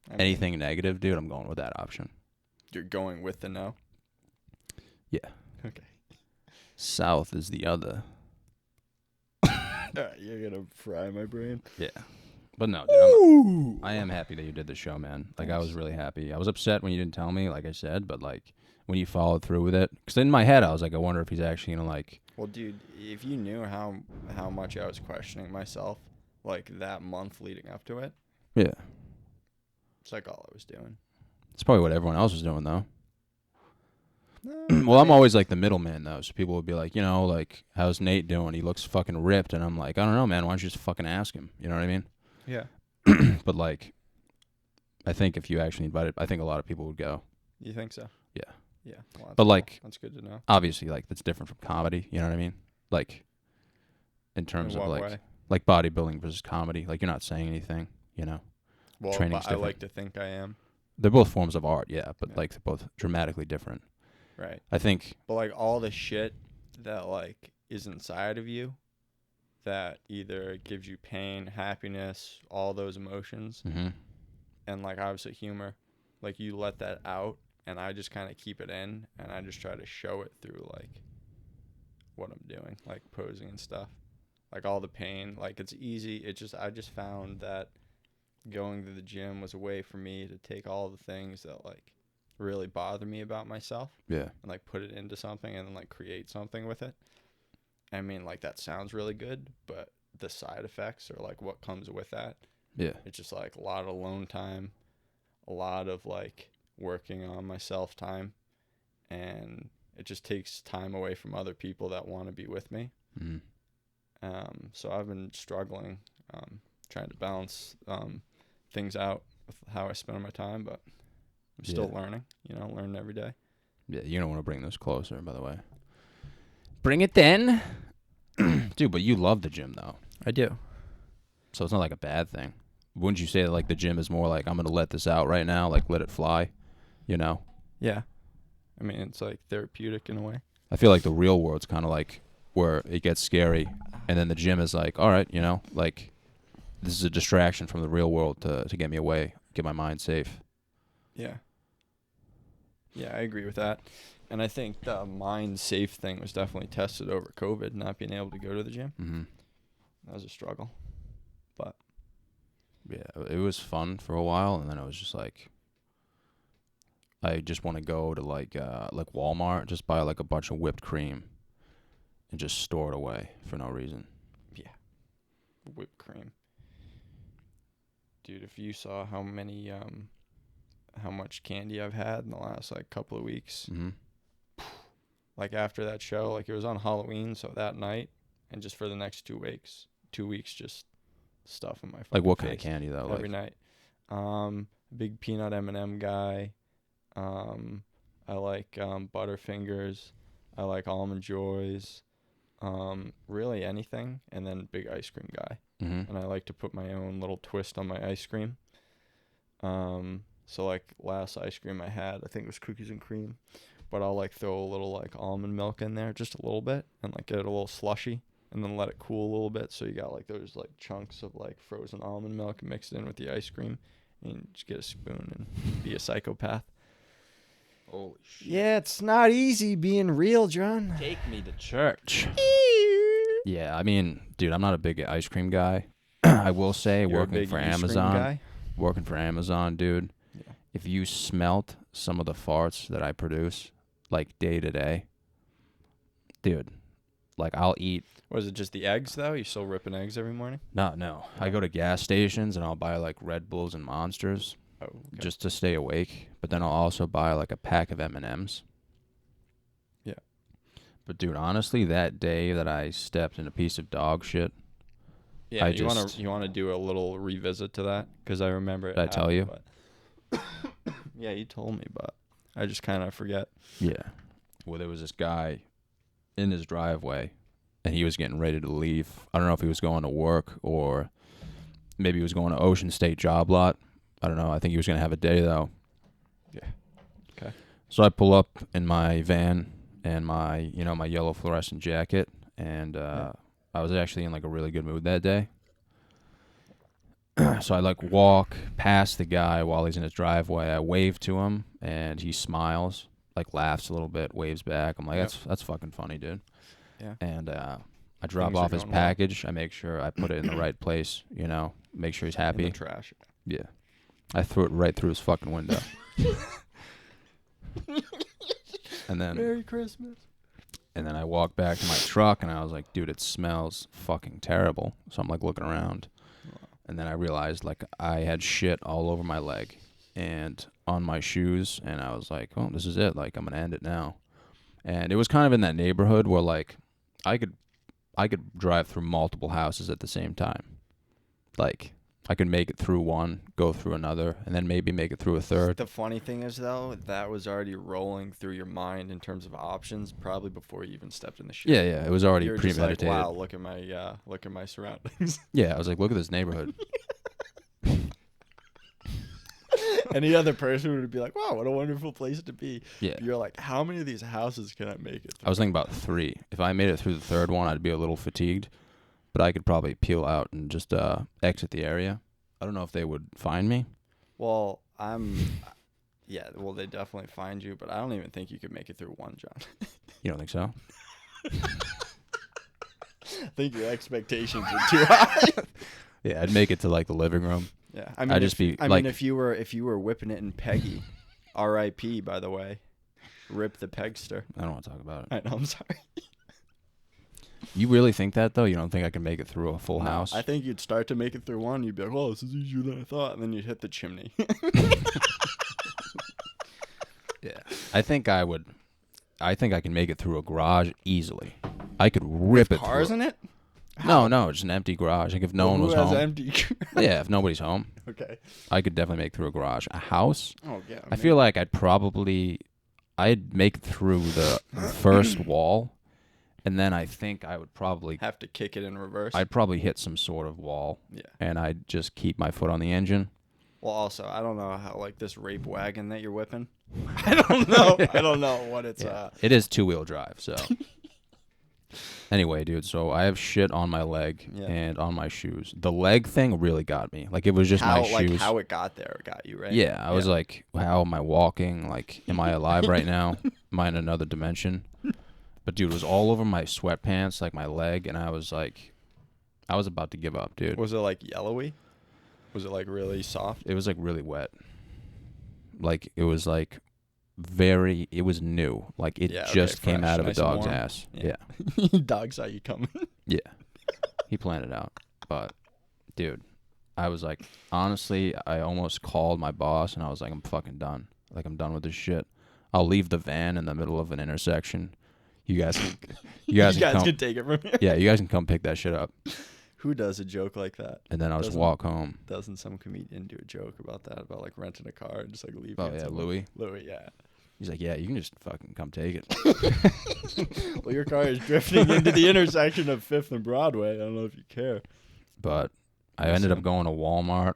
I mean, Anything negative, dude, I'm going with that option. you're going with the no. Yeah. Okay. South is the other. All right, you're gonna fry my brain. Yeah. But no, dude, I am happy that you did the show, man. Like, I was really happy. I was upset when you didn't tell me, like I said, but like when you followed through with it, because in my head I was like, I wonder if he's actually gonna like. Well, dude, if you knew how much I was questioning myself, like that month leading up to it, Yeah. it's like all I was doing. It's probably what everyone else was doing though. No, Well, I'm always like the middleman though, so people would be like, like, how's Nate doing? He looks fucking ripped, and I'm like, I don't know, man. Why don't you just fucking ask him? You know what I mean? Yeah. But like, I think if you actually invited, I think a lot of people would go. You think so? Yeah. Yeah. Well, that's But cool. like, that's good to know. obviously, like that's different from comedy. You know what I mean? Like, in terms In of what like, way? like bodybuilding versus comedy. Like, you're not saying anything. Well, training's but I different. like to think I am. They're both forms of art, yeah, but Yeah. like they're both dramatically different. Right. I think. But like all the shit that like is inside of you that either gives you pain, happiness, all those emotions, Mm-hmm. and like obviously humor, like you let that out and I just kind of keep it in and I just try to show it through like what I'm doing, like posing and stuff. Like all the pain, like it's easy. I just found that going to the gym was a way for me to take all the things that like really bother me about myself Yeah. and like put it into something and then like create something with it. I mean, like that sounds really good, but the side effects or like what comes with that, Yeah. it's just like a lot of alone time, a lot of like working on myself time, and it just takes time away from other people that want to be with me. Mm-hmm. So I've been struggling, trying to balance things out with how I spend my time, but I'm still learning, learning every day. Yeah, you don't want to bring this closer, by the way. Bring it then. Dude, but you love the gym, though. I do. So it's not like a bad thing. Wouldn't you say that, like, the gym is more like, I'm going to let this out right now, like, let it fly, Yeah. I mean, it's like therapeutic in a way. I feel like the real world's kind of like where it gets scary, and then the gym is like, all right, like, this is a distraction from the real world to get me away, get my mind safe. Yeah. Yeah, I agree with that. And I think the mind safe thing was definitely tested over COVID, not being able to go to the gym. Mm-hmm. That was a struggle. But Yeah, it was fun for a while, and then it was just like, I just want to go to like Walmart, just buy like a bunch of whipped cream, and just store it away for no reason. yeah, whipped cream. Dude, if you saw how much candy I've had in the last like couple of weeks, Mm-hmm. like after that show, like it was on Halloween, so that night, and just for the next 2 weeks, just stuff in my Like what kind face of candy though? every night. Big peanut M&M guy. I like Butterfingers. I like Almond Joys. Really anything, and then big ice cream guy. Mm-hmm. And I like to put my own little twist on my ice cream. So like last ice cream I had, I think it was cookies and cream, but I'll like throw a little like almond milk in there, just a little bit, and like get it a little slushy, and then let it cool a little bit. So you got like those like chunks of like frozen almond milk mixed in with the ice cream, and just get a spoon and be a psychopath. Holy shit. Yeah, it's not easy being real, John. Take me to church. Yeah, I mean, dude, I'm not a big ice cream guy. I will say, You're a working big for ice cream Amazon, guy? dude, Yeah. if you smelt some of the farts that I produce, like day to day, dude, like I'll eat. Was it just the eggs, though? You still ripping eggs every morning? No. I go to gas stations and I'll buy like Red Bulls and Monsters Oh, okay. just to stay awake. But then I'll also buy like a pack of M&Ms. Yeah. But dude, honestly, that day that I stepped in a piece of dog shit, Yeah, I you just- want to do a little revisit to that? Because I remember it Did I tell you? but- yeah, you told me, but I just kind of forget. yeah. Well, there was this guy in his driveway, and he was getting ready to leave. I don't know if he was going to work or maybe he was going to Ocean State Job Lot. I don't know. I think he was going to have a day, though. Yeah. Okay. So I pull up in my van and my yellow fluorescent jacket, and I was actually in like a really good mood that day. So I like walk past the guy while he's in his driveway. I wave to him, and he smiles, like laughs a little bit, waves back. I'm like, that's fucking funny, dude. Yeah. And I drop Things are off his going well. package. I make sure I put it in the right place. Make sure he's In happy. the trash. Yeah. I threw it right through his fucking window. And then Merry Christmas. And then I walked back to my truck, and I was like, dude, it smells fucking terrible. So I'm like looking around. And then I realized like I had shit all over my leg and on my shoes. And I was like, oh, this is it. Like, I'm going to end it now. And it was kind of in that neighborhood where like I could drive through multiple houses at the same time. Like, I could make it through one, go through another, and then maybe make it through a third. The funny thing is, though, that was already rolling through your mind in terms of options, probably before you even stepped in the shit. Yeah, it was already You're just premeditated. like, wow, look at my surroundings. Yeah, I was like, look at this neighborhood. Any other person would be like, wow, what a wonderful place to be. Yeah. You're like, how many of these houses can I make it through? I was thinking about 3. If I made it through the third one, I'd be a little fatigued, but I could probably peel out and just exit the area. I don't know if they would find me. Well, well, they definitely find you, but I don't even think you could make it through one, John. You don't think so? I think your expectations are too high. Yeah, I'd make it to like the living room. Yeah, I mean, I'd just be like, if you were whipping it in Peggy, R.I.P. by the way, rip the Pegster. I don't want to talk about it. I know, I'm sorry. You really think that though? You don't think I can make it through a full No, house? I think you'd start to make it through one. You'd be like, "Oh, this is easier than I thought," and then you'd hit the chimney. Yeah, I think I would. I think I can make it through a garage easily. I could rip it Cars through. in it? No, just an empty garage. Like if no one was Who has home. empty? Yeah, if nobody's home, Okay. I could definitely make it through a garage. A house? Oh yeah. I feel like I'd make it through the first wall, and then I think I would probably have to kick it in reverse. I'd probably hit some sort of wall. Yeah. And I'd just keep my foot on the engine. Well, also, I don't know how like this rape wagon that you're whipping. I don't know. I don't know what it's. Yeah. It is 2-wheel drive, so. Anyway, dude, so I have shit on my leg and on my shoes. The leg thing really got me. Like, it was just my shoes. How it got there got you, right? Yeah, I was like, how am I walking? Like, am I alive right now? Am I in another dimension? But, dude, it was all over my sweatpants, like my leg, and I was like, I was about to give up, dude. Was it like yellowy? Was it like really soft? It was like really wet. Like, it was like it was new. Like, it just came fresh, out of nice a and dog's warm. ass. Yeah. Yeah. Dog saw you coming. Yeah. He planned it out. But, dude, I was like, honestly, I almost called my boss, and I was like, I'm fucking done. Like, I'm done with this shit. I'll leave the van in the middle of an intersection. You guys can take it from here. Yeah, you guys can come pick that shit up. Who does a joke like that? And then I'll just Doesn't- walk home. Doesn't some comedian do a joke about that? About like renting a car and just like leaving Oh, it yeah, somewhere? Louis. Louis, yeah. He's like, yeah, you can just fucking come take it. Well, your car is drifting into the intersection of 5th and Broadway. I don't know if you care. But I ended up going to Walmart.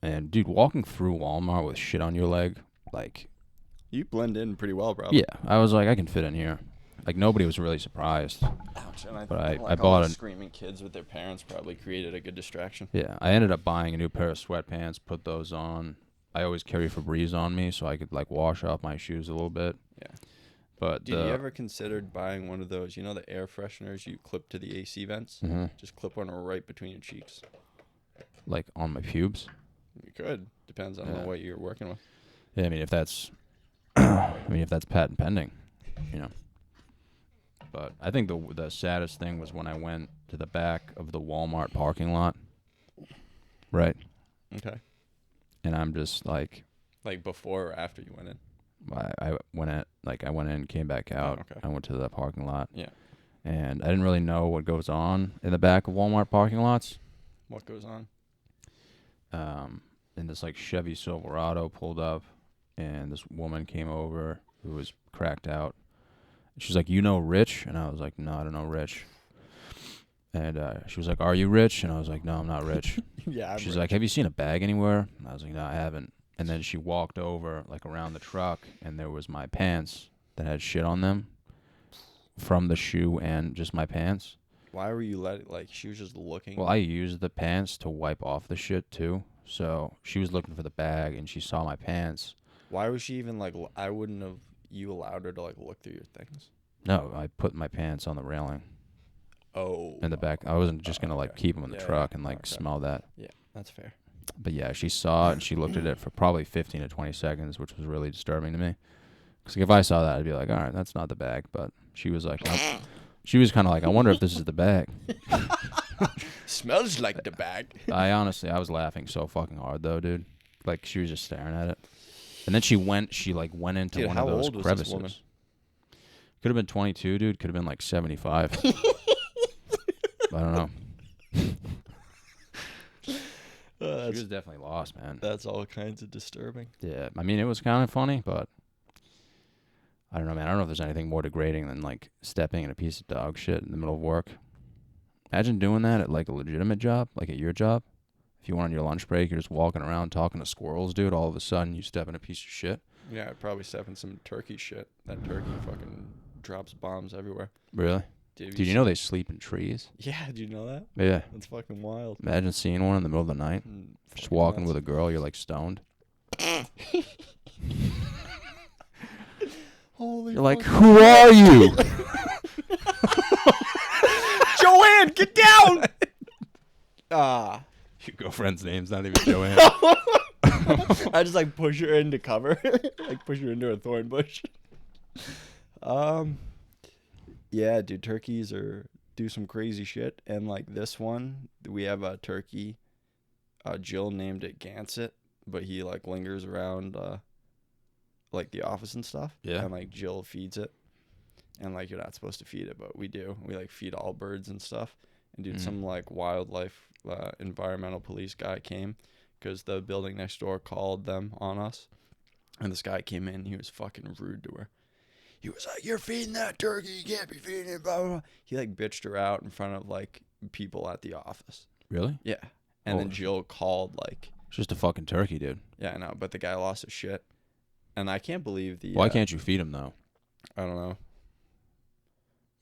And, dude, walking through Walmart with shit on your leg, like... You blend in pretty well, bro. Yeah, I was like, I can fit in here. Like, nobody was really surprised. Ouch. And But I all bought the a... screaming kids with their parents probably created a good distraction. Yeah, I ended up buying a new pair of sweatpants, put those on. I always carry Febreze on me so I could like wash off my shoes a little bit. Yeah. But Did you ever considered buying one of those, you know, the air fresheners you clip to the AC vents? Just clip one right between your cheeks. like on my pubes? You could. Depends on what you're working with. Yeah, I mean if that's patent pending, you know. But I think the saddest thing was when I went to the back of the Walmart parking lot. Right. Okay. And I'm just like before or after you went in? I went in, came back out. Okay. I went to the parking lot. Yeah. And I didn't really know what goes on in the back of Walmart parking lots. What goes on? And this like Chevy Silverado pulled up, and this woman came over who was cracked out. She's like, "You know Rich?" And I was like, "No, I don't know Rich." And she was like, "Are you rich?" And I was like, "No, I'm not rich." Yeah. She's like, "Have you seen a bag anywhere?" And I was like, "No, I haven't." And then she walked over like around the truck, and there was my pants that had shit on them from the shoe and just my pants. Why were you she was just looking? Well, I used the pants to wipe off the shit too. So she was looking for the bag, and she saw my pants. Why was she even I wouldn't have you allowed her to look through your things? No, I put my pants on the railing. Oh. In the back. I wasn't just going to keep them in the truck and smell that. Yeah, that's fair. But yeah, she saw it and she looked at it for probably 15 to 20 seconds, which was really disturbing to me. Because if I saw that, I'd be like, all right, that's not the bag. But she was like, she was kind of like, I wonder if this is the bag. Smells like the bag. I was laughing so fucking hard though, dude. Like she was just staring at it. And then she went into Dude, one of those how old was crevices. this woman? Could have been 22, dude. Could have been like 75. I don't know. She was definitely lost, man. That's all kinds of disturbing. Yeah, I mean, it was kind of funny, but I don't know, man. I don't know if there's anything more degrading than stepping in a piece of dog shit in the middle of work. Imagine doing that at a legitimate job, like at your job. If you went on your lunch break, you're just walking around talking to squirrels, dude. All of a sudden, you step in a piece of shit. Yeah, I'd probably step in some turkey shit. That turkey fucking drops bombs everywhere. Really? Did you know they sleep in trees? Yeah, do you know that? Yeah. That's fucking wild. Imagine seeing one in the middle of the night. Just walking nuts. with a girl, you're stoned. Holy You're like, who are you? Joanne, get down! Your girlfriend's name's not even Joanne. I just push her into cover. Push her into a thorn bush. Yeah, dude, turkeys do some crazy shit. And this one, we have a turkey. Jill named it Gansett, but he lingers around the office and stuff. Yeah. And Jill feeds it. And you're not supposed to feed it, but we do. We feed all birds and stuff. And dude, some wildlife environmental police guy came because the building next door called them on us. And this guy came in, he was fucking rude to her. He was like, "You're feeding that turkey, you can't be feeding it, blah, blah, blah." He bitched her out in front of people at the office. Really? Yeah. And then Jill called It's just a fucking turkey, dude. yeah, I know, but the guy lost his shit. And I can't believe the Why can't you feed him, though? I don't know.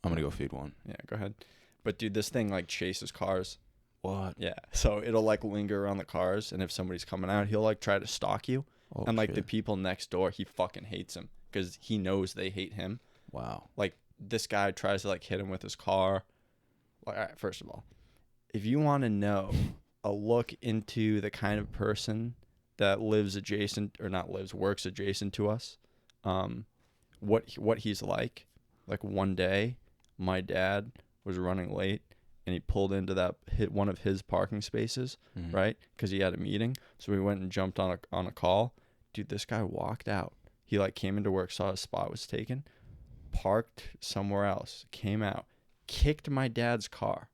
I'm going to go feed one. Yeah, go ahead. But dude, this thing chases cars. What? Yeah. So it'll linger around the cars, and if somebody's coming out, he'll try to stalk you. Oh, and shit. the people next door, he fucking hates them because he knows they hate him. Wow. This guy tries to hit him with his car. All right, first of all, if you want to know a look into the kind of person that works adjacent to us, what he's like one day, my dad was running late and he pulled into one of his parking spaces, right? Because he had a meeting. So we went and jumped on a call. Dude, this guy walked out. He came into work, saw his spot was taken, parked somewhere else, came out, kicked my dad's car.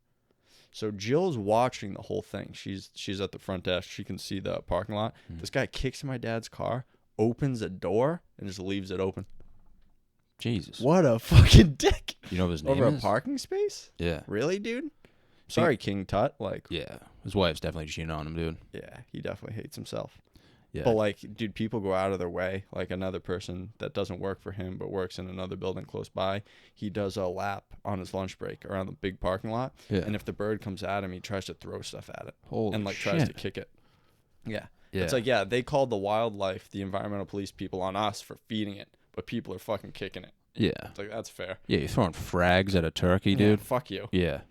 So Jill's watching the whole thing. She's at the front desk. She can see the parking lot. This guy kicks my dad's car, opens a door, and just leaves it open. Jesus. What a fucking dick. You know what his name Over is? a parking space? Yeah. Really, dude? Sorry, King Tut. Yeah. His wife's definitely cheating on him, dude. Yeah, he definitely hates himself. Yeah. But dude, people go out of their way. Another person that doesn't work for him but works in another building close by, he does a lap on his lunch break around the big parking lot. Yeah. And if the bird comes at him, he tries to throw stuff at it. Holy and tries to shit. kick it. Yeah. Yeah. It's like, yeah, they called the environmental police people on us for feeding it, but people are fucking kicking it. Yeah. It's like, that's fair. Yeah, you're throwing frags at a turkey, dude. Yeah, fuck you. Yeah.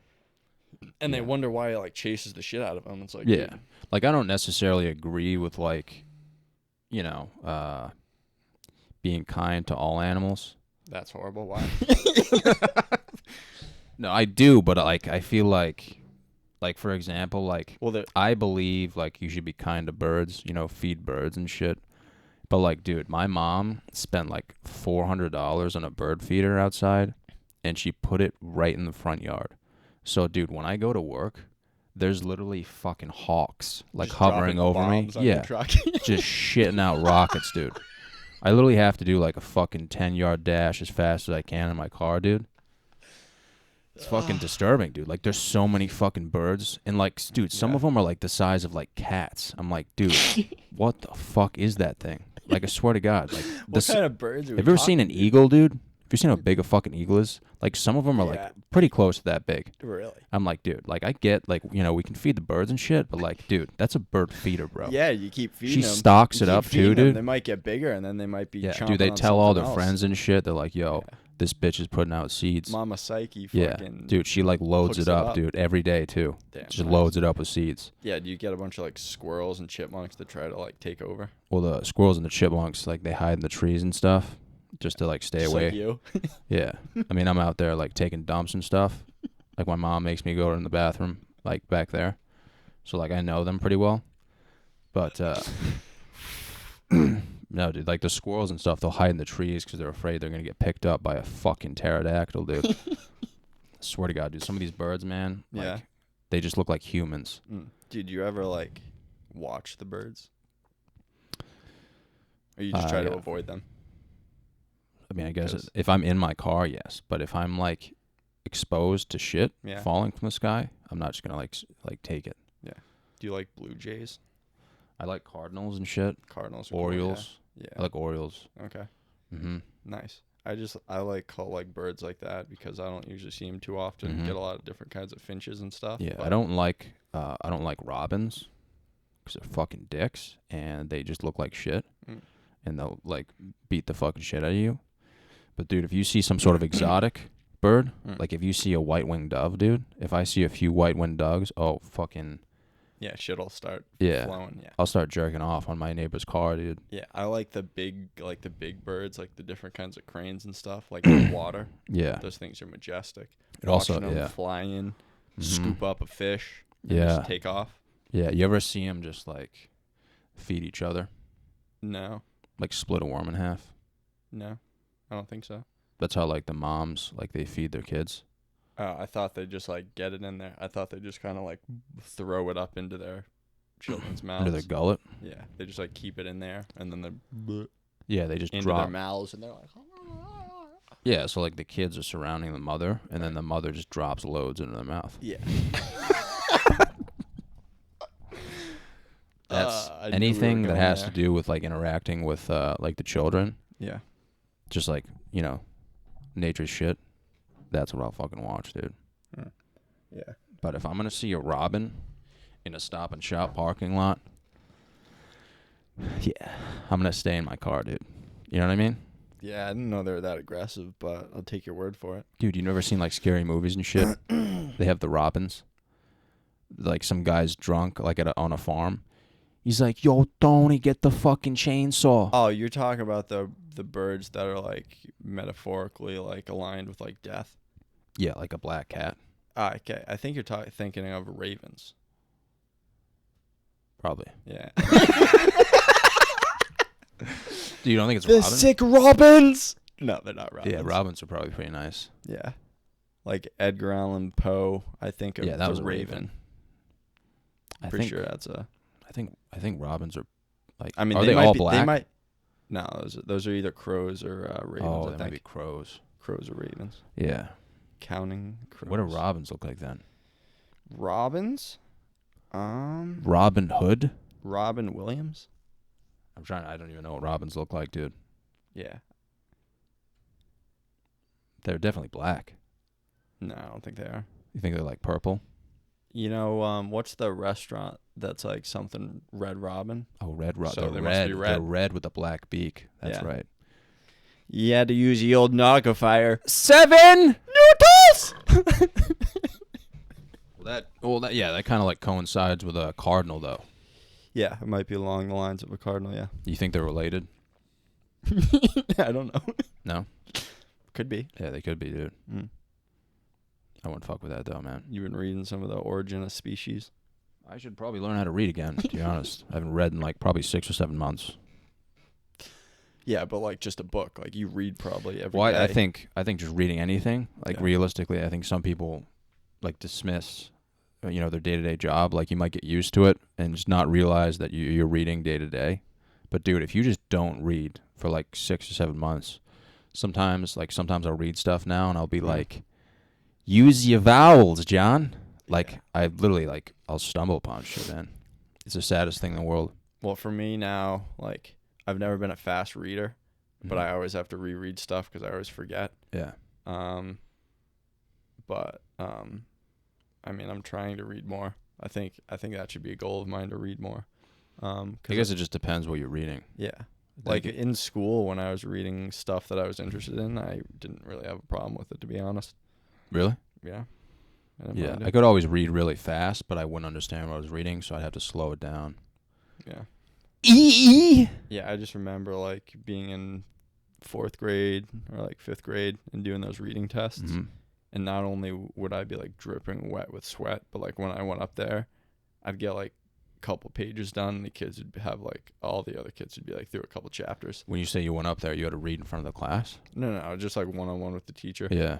And they Yeah. wonder why it like chases the shit out of them. It's like, Yeah. dude, Like, I don't necessarily agree with, like, you know, being kind to all animals. that's horrible. Why? No, I do, but, like, I feel like, for example, like, Well, I believe, like, you should be kind to birds, you know, feed birds and shit. But, like, dude, my mom spent, like, $400 on a bird feeder outside, and she put it right in the front yard. So, dude, when I go to work, there's literally fucking hawks, like, just hovering dropping over me. bombs on your Yeah, truck. just shitting out rockets, dude. I literally have to do, like, a fucking 10-yard dash as fast as I can in my car, dude. It's fucking disturbing, dude. Like, there's so many fucking birds. And, like, dude, some of them are, like, the size of, like, cats. I'm like, dude, what the fuck is that thing? Like, I swear to God. Like, What kind of birds are we have you ever seen talking, an dude? eagle, dude? Have you seen how big a fucking eagle is? Like, some of them are, Yeah. like, pretty close to that big. Really? I'm like, dude, like, I get, like, you know, we can feed the birds and shit, but, like, dude, that's a bird feeder, bro. Yeah, you keep feeding She them. stocks You it keep up, feeding too, them, dude. They might get bigger, and then they might be Yeah, chomping dude, they on tell all something their else. friends and shit. They're like, yo, this bitch is putting out seeds. Mama Psyche Yeah, fucking... dude, she, like, loads hooks it it up, up. dude, every day, too. Damn, Just nice. loads it up with seeds. Yeah, do you get a bunch of, like, squirrels and chipmunks to try to, like, take over? Well, the squirrels and the chipmunks, like, they hide in the trees and stuff just to, like, stay Just away. like you? Yeah. I mean, I'm out there, like, taking dumps and stuff. Like, my mom makes me go in the bathroom, like, back there. So, like, I know them pretty well. But, no, dude, like, the squirrels and stuff, they'll hide in the trees because they're afraid they're going to get picked up by a fucking pterodactyl, dude. I swear to God, dude, some of these birds, man, Yeah. like, they just look like humans. Dude, you ever, like, watch the birds? Or you just try to yeah. avoid them? I mean, I guess Because- if I'm in my car, yes. But if I'm, like, exposed to shit Yeah. falling from the sky, I'm not just going to, like, take it. Do you like blue jays? I like cardinals and shit. Cardinals? Are cool, Orioles. Yeah. I like Orioles. Okay. Mm-hmm. Nice. I like call like birds like that because I don't usually see them too often. Mhm. Get a lot of different kinds of finches and stuff. Yeah, but- I don't like robins because they're fucking dicks and they just look like shit, Mm. and they'll like beat the fucking shit out of you. But dude, if you see some sort of exotic bird, Mm. like if you see a white-winged dove, dude, if I see a few white-winged doves, oh fucking Yeah, shit'll start yeah, flowing. Yeah. I'll start jerking off on my neighbor's car, dude. Yeah, I like the big birds, like the different kinds of cranes and stuff, like in the water. Yeah, Those things are majestic. it also Watching them yeah, fly in, Mhm. scoop up a fish, and yeah, just take off. yeah. You ever see them just like feed each other, No, like split a worm in half? no, I don't think so. That's how like the moms like they feed their kids. I thought they just like get it in there. I thought they just kind of like throw it up into their children's mouths. Under their gullet. Yeah, they just like keep it in there and then they Yeah, they just into drop. their mouths and they're like, Yeah, so like the kids are surrounding the mother, and then the mother just drops loads into their mouth. yeah. That's I knew we were anything that going has there. to do with like interacting with like the children, Yeah. just like you know, nature's shit. That's what I'll fucking watch, dude. Yeah. But if I'm gonna see a robin in a Stop and Shop parking lot, yeah, I'm gonna stay in my car, dude. You know what I mean? Yeah, I didn't know they were that aggressive, but I'll take your word for it. Dude, you never seen like scary movies and shit? They have the robins. Like some guy's drunk, like on a farm. He's like, "Yo, Tony, get the fucking chainsaw." Oh, you're talking about the birds that are like metaphorically like aligned with like death. Yeah, like a black cat, Okay, I think you're thinking of ravens. probably. Yeah. Do you don't think it's the robin? sick robins. No, they're not robins. Yeah, robins are probably pretty nice. Yeah. Like Edgar Allan Poe, I think of Yeah, that the was a raven. I Pretty think sure that's a. I think robins are like. I mean, are they, they might all be, black? They might. No, those are either crows or ravens. Oh, I they might think be crows. crows or ravens. Yeah. Counting crows. What do robins look like then? Robins? Robin Hood? Robin Williams? I don't even know what robins look like, dude. Yeah. They're definitely black. No, I don't think they are. You think they're like purple? You know, what's the restaurant that's like something Red Robin. Oh, red robin. So So they must be red. They're red with the black beak. That's Yeah. right. You had to use the old Nautifier. 7 Newtons. That kind of like coincides with a cardinal, though. Yeah, it might be along the lines of a cardinal, yeah. You think they're related? I don't know. No. Could be. Yeah, they could be, dude. Mm. I wouldn't fuck with that though, man. You've been reading some of the Origin of Species. I should probably learn how to read again, to be honest. I haven't read in like probably 6 or 7 months. Yeah, but like just a book. Like you read probably every Well, day. I think just reading anything, like Yeah. realistically, I think some people like dismiss, their day-to-day job. Like you might get used to it and just not realize that you're reading day to day. But dude, if you just don't read for like 6 or 7 months, sometimes I'll read stuff now and I'll be like, use your vowels, John. Like Yeah. I literally like I'll stumble upon shit, man. It's the saddest thing in the world. Well, for me now, like I've never been a fast reader, but I always have to reread stuff because I always forget. Yeah. I mean, I'm trying to read more. I think that should be a goal of mine to read more. I guess it just depends what you're reading. Yeah. Like in school, when I was reading stuff that I was interested in, I didn't really have a problem with it, to be honest. Really? Yeah. I didn't Yeah. mind I it. could always read really fast, but I wouldn't understand what I was reading, so I'd have to slow it down. Yeah. E. Yeah, I just remember like being in 4th grade or like 5th grade and doing those reading tests. Mm-hmm. And not only would I be like dripping wet with sweat, but like when I went up there, I'd get like a couple pages done. And the kids would have like all the other kids would be like through a couple chapters. When you say you went up there, you had to read in front of the class? No, just like one-on-one with the teacher. Yeah.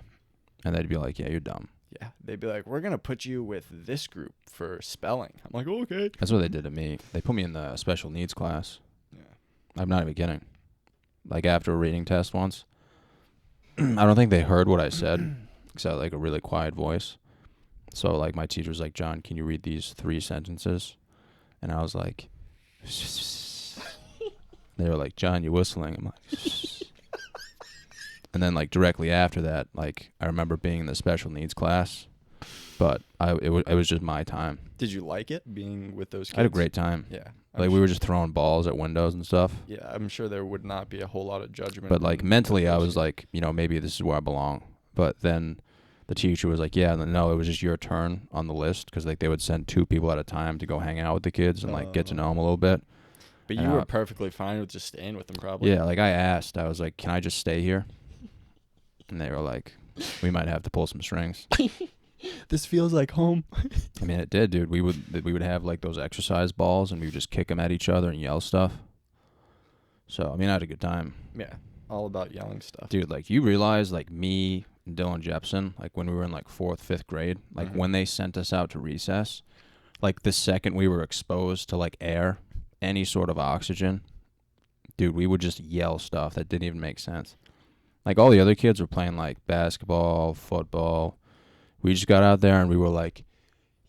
And they'd be like, yeah, you're dumb. Yeah, they'd be like, we're gonna put you with this group for spelling. I'm like, okay. That's what they did to me. They put me in the special needs class. Yeah. I'm not even kidding. Like after a reading test once, I don't think they heard what I said because I had like a really quiet voice. So like my teacher was like, John, can you read these 3 sentences? And I was like, they were like, John, you're whistling. I'm like, and then like directly after that, like I remember being in the special needs class, but it was just my time. Did you like it being with those kids? I had a great time. Yeah. Like we were just throwing balls at windows and stuff. Yeah, I'm sure there would not be a whole lot of judgment. But like mentally, I those was like, maybe this is where I belong. But then the teacher was like, yeah, no, it was just your turn on the list because like they would send 2 people at a time to go hang out with the kids and like get to know them a little bit. But you were perfectly fine with just staying with them, probably. Yeah, like I asked, I was like, can I just stay here? And they were like, we might have to pull some strings. This feels like home. I mean, it did, dude. We would have like those exercise balls and we would just kick them at each other and yell stuff. So I mean, I had a good time. Yeah, all about yelling stuff. Dude, like you realize like me and Dylan Jepson, like when we were in like 4th, 5th grade, like when they sent us out to recess, like the second we were exposed to like air, any sort of oxygen, dude, we would just yell stuff that didn't even make sense. Like all the other kids were playing like basketball, football. We just got out there and we were like,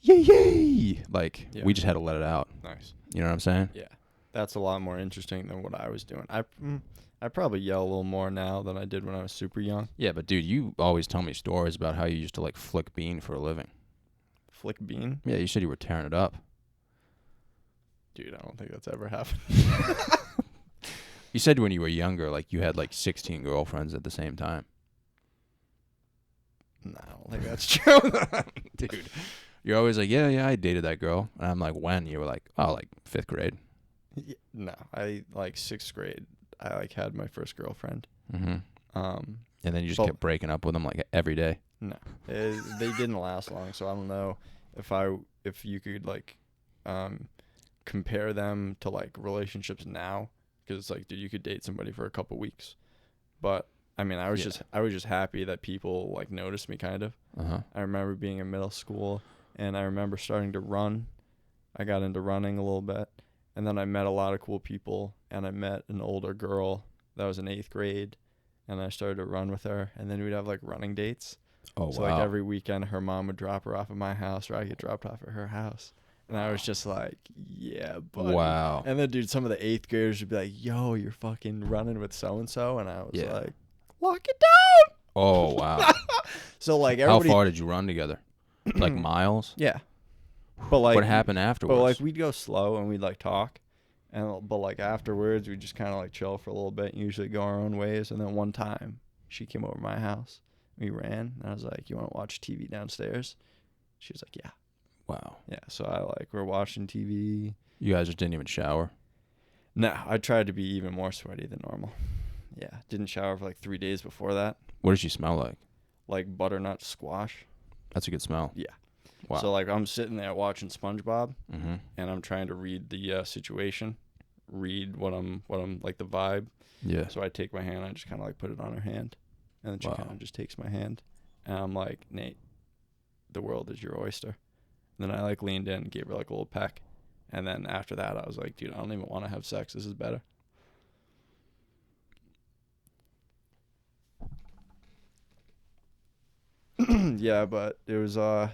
yay, yay. Like we just had to let it out. Nice. You know what I'm saying? Yeah, that's a lot more interesting than what I was doing. I probably yell a little more now than I did when I was super young. Yeah, but dude, you always tell me stories about how you used to like flick bean for a living. Flick bean? Yeah, you said you were tearing it up. Dude, I don't think that's ever happened. You said when you were younger, like you had like 16 girlfriends at the same time. No, I don't think that's true. Dude, you're always like, yeah, I dated that girl. And I'm like, when? You were like, oh, like 5th grade. No, I like 6th grade. I like had my first girlfriend. Mm-hmm. And then you just kept breaking up with them like every day. No, they didn't last long. So I don't know if you could like compare them to like relationships now, because it's like, dude, you could date somebody for a couple weeks, but I mean, I was just happy that people like noticed me, kind of. I remember being in middle school, and I remember starting to run. I got into running a little bit, and then I met a lot of cool people, and I met an older girl that was in 8th grade, and I started to run with her, and then we'd have like running dates. Oh, So wow. like every weekend, her mom would drop her off at my house, or I get dropped off at her house. And I was just like, yeah, buddy. Wow. And then, dude, some of the 8th graders would be like, yo, you're fucking running with so-and-so. And I was like, lock it down. Oh, wow. So, like, How everybody. far did you run together? Like miles? Yeah. But like, what happened afterwards? But like, we'd go slow and we'd like talk, but like afterwards, we just kind of like chill for a little bit. And usually go our own ways. And then one time, she came over to my house. We ran, and I was like, "You want to watch TV downstairs?" She was like, "Yeah." Wow. Yeah. So we're watching TV. You guys just didn't even shower? No, I tried to be even more sweaty than normal. Yeah, didn't shower for like 3 days before that. What does she smell like? Like butternut squash. That's a good smell. Yeah. Wow. So like I'm sitting there watching SpongeBob, Mm-hmm. and I'm trying to read the situation, read what I'm like the vibe. Yeah. So I take my hand, I just kind of like put it on her hand, and then she Wow. kind of just takes my hand, and I'm like, Nate, the world is your oyster. And then I like leaned in and gave her like a little peck, and then after that I was like, dude, I don't even want to have sex. This is better. Yeah, but it was I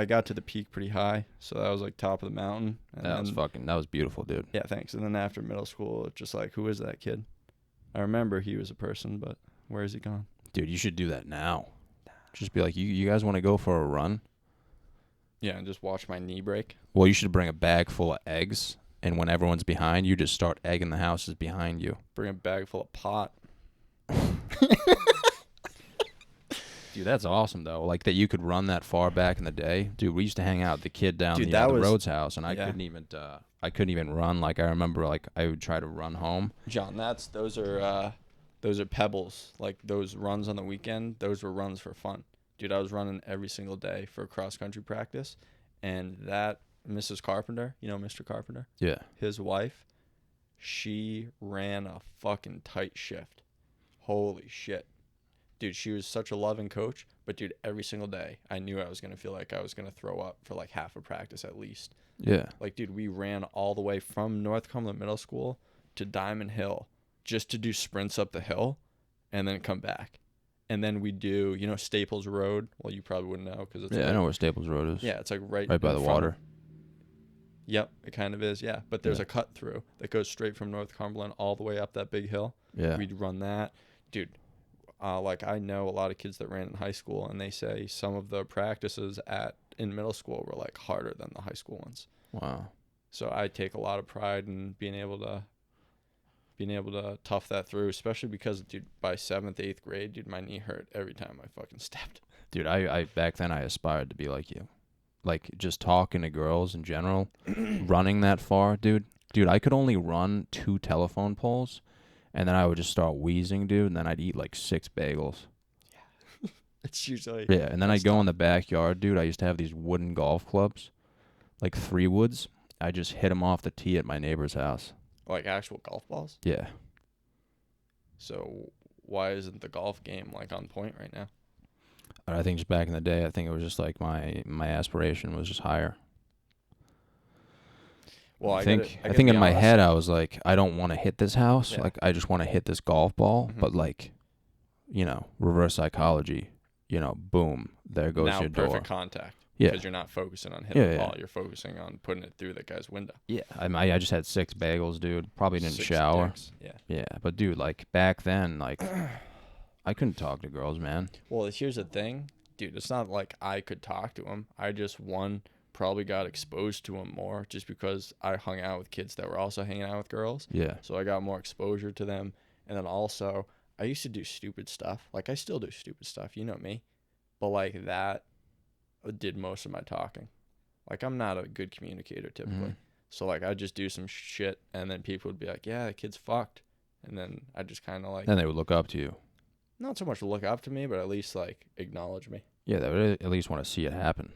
got to the peak pretty high, so that was like top of the mountain. And That was beautiful, dude. yeah, thanks. And then after middle school, it's just like, who is that kid? I remember he was a person, but where is he gone? Dude, you should do that now. Just be like, you guys want to go for a run? Yeah, and just watch my knee break. Well, you should bring a bag full of eggs, and when everyone's behind you, just start egging the houses behind you. Bring a bag full of pot. Dude, that's awesome, though. Like, that you could run that far back in the day. Dude, we used to hang out with the kid down Dude, the that was- Rhodes house, and I yeah. couldn't even run. Like, I remember, like, I would try to run home. John, those are pebbles. Like those runs on the weekend, those were runs for fun. Dude, I was running every single day for cross country practice, and that Mrs. Carpenter, you know Mr. Carpenter? Yeah. His wife, she ran a fucking tight shift. Holy shit. Dude, she was such a loving coach, but dude, every single day I knew I was going to feel like I was going to throw up for like half a practice at least. Yeah. Like, dude, we ran all the way from North Cumberland Middle School to Diamond Hill just to do sprints up the hill and then come back. And then we do, you know, Staples Road. Well, you probably wouldn't know because it's Yeah, I know where Staples Road is. Yeah, it's like right by in the front. water. Yep, it kind of is, yeah. But there's Yeah. a cut through that goes straight from North Cumberland all the way up that big hill. Yeah. We'd run that. Dude, like I know a lot of kids that ran in high school, and they say some of the practices in middle school were like harder than the high school ones. Wow. So I take a lot of pride in being able to tough that through, especially because, dude, by 7th, 8th grade, dude, my knee hurt every time I fucking stepped. Dude, I back then I aspired to be like you. Like, just talking to girls in general, running that far, dude. Dude, I could only run 2 telephone poles, and then I would just start wheezing, dude, and then I'd eat like 6 bagels. It's usually... Yeah, and then I'd go tough. in the backyard, dude. I used to have these wooden golf clubs, like 3 woods. I just hit them off the tee at my neighbor's house. Like actual golf balls? Yeah. So why isn't the golf game like on point right now? I think just back in the day, I think it was just like my aspiration was just higher. Well, I think in my head I was like, I don't want to hit this house. Yeah. Like, I just want to hit this golf ball. Mhm. But like, you know, reverse psychology. You know, boom, there goes now your door. perfect contact. Yeah. Because you're not focusing on hitting Yeah, the yeah. ball. You're focusing on putting it through that guy's window. Yeah, I just had 6 bagels, dude. Probably didn't 6 shower. dicks. Yeah. Yeah, but dude, like back then, like I couldn't talk to girls, man. Well, here's the thing. Dude, it's not like I could talk to him. I just, probably got exposed to him more just because I hung out with kids that were also hanging out with girls. Yeah. So I got more exposure to them. And then also, I used to do stupid stuff. Like, I still do stupid stuff. You know me. But, like, that did most of my talking. Like, I'm not a good communicator typically. Mhm. So, like, I'd just do some shit, and then people would be like, yeah, the kid's fucked. And then I just kind of, like, Then they would look up to you. not so much look up to me, but at least, like, acknowledge me. Yeah, they would at least want to see it happen.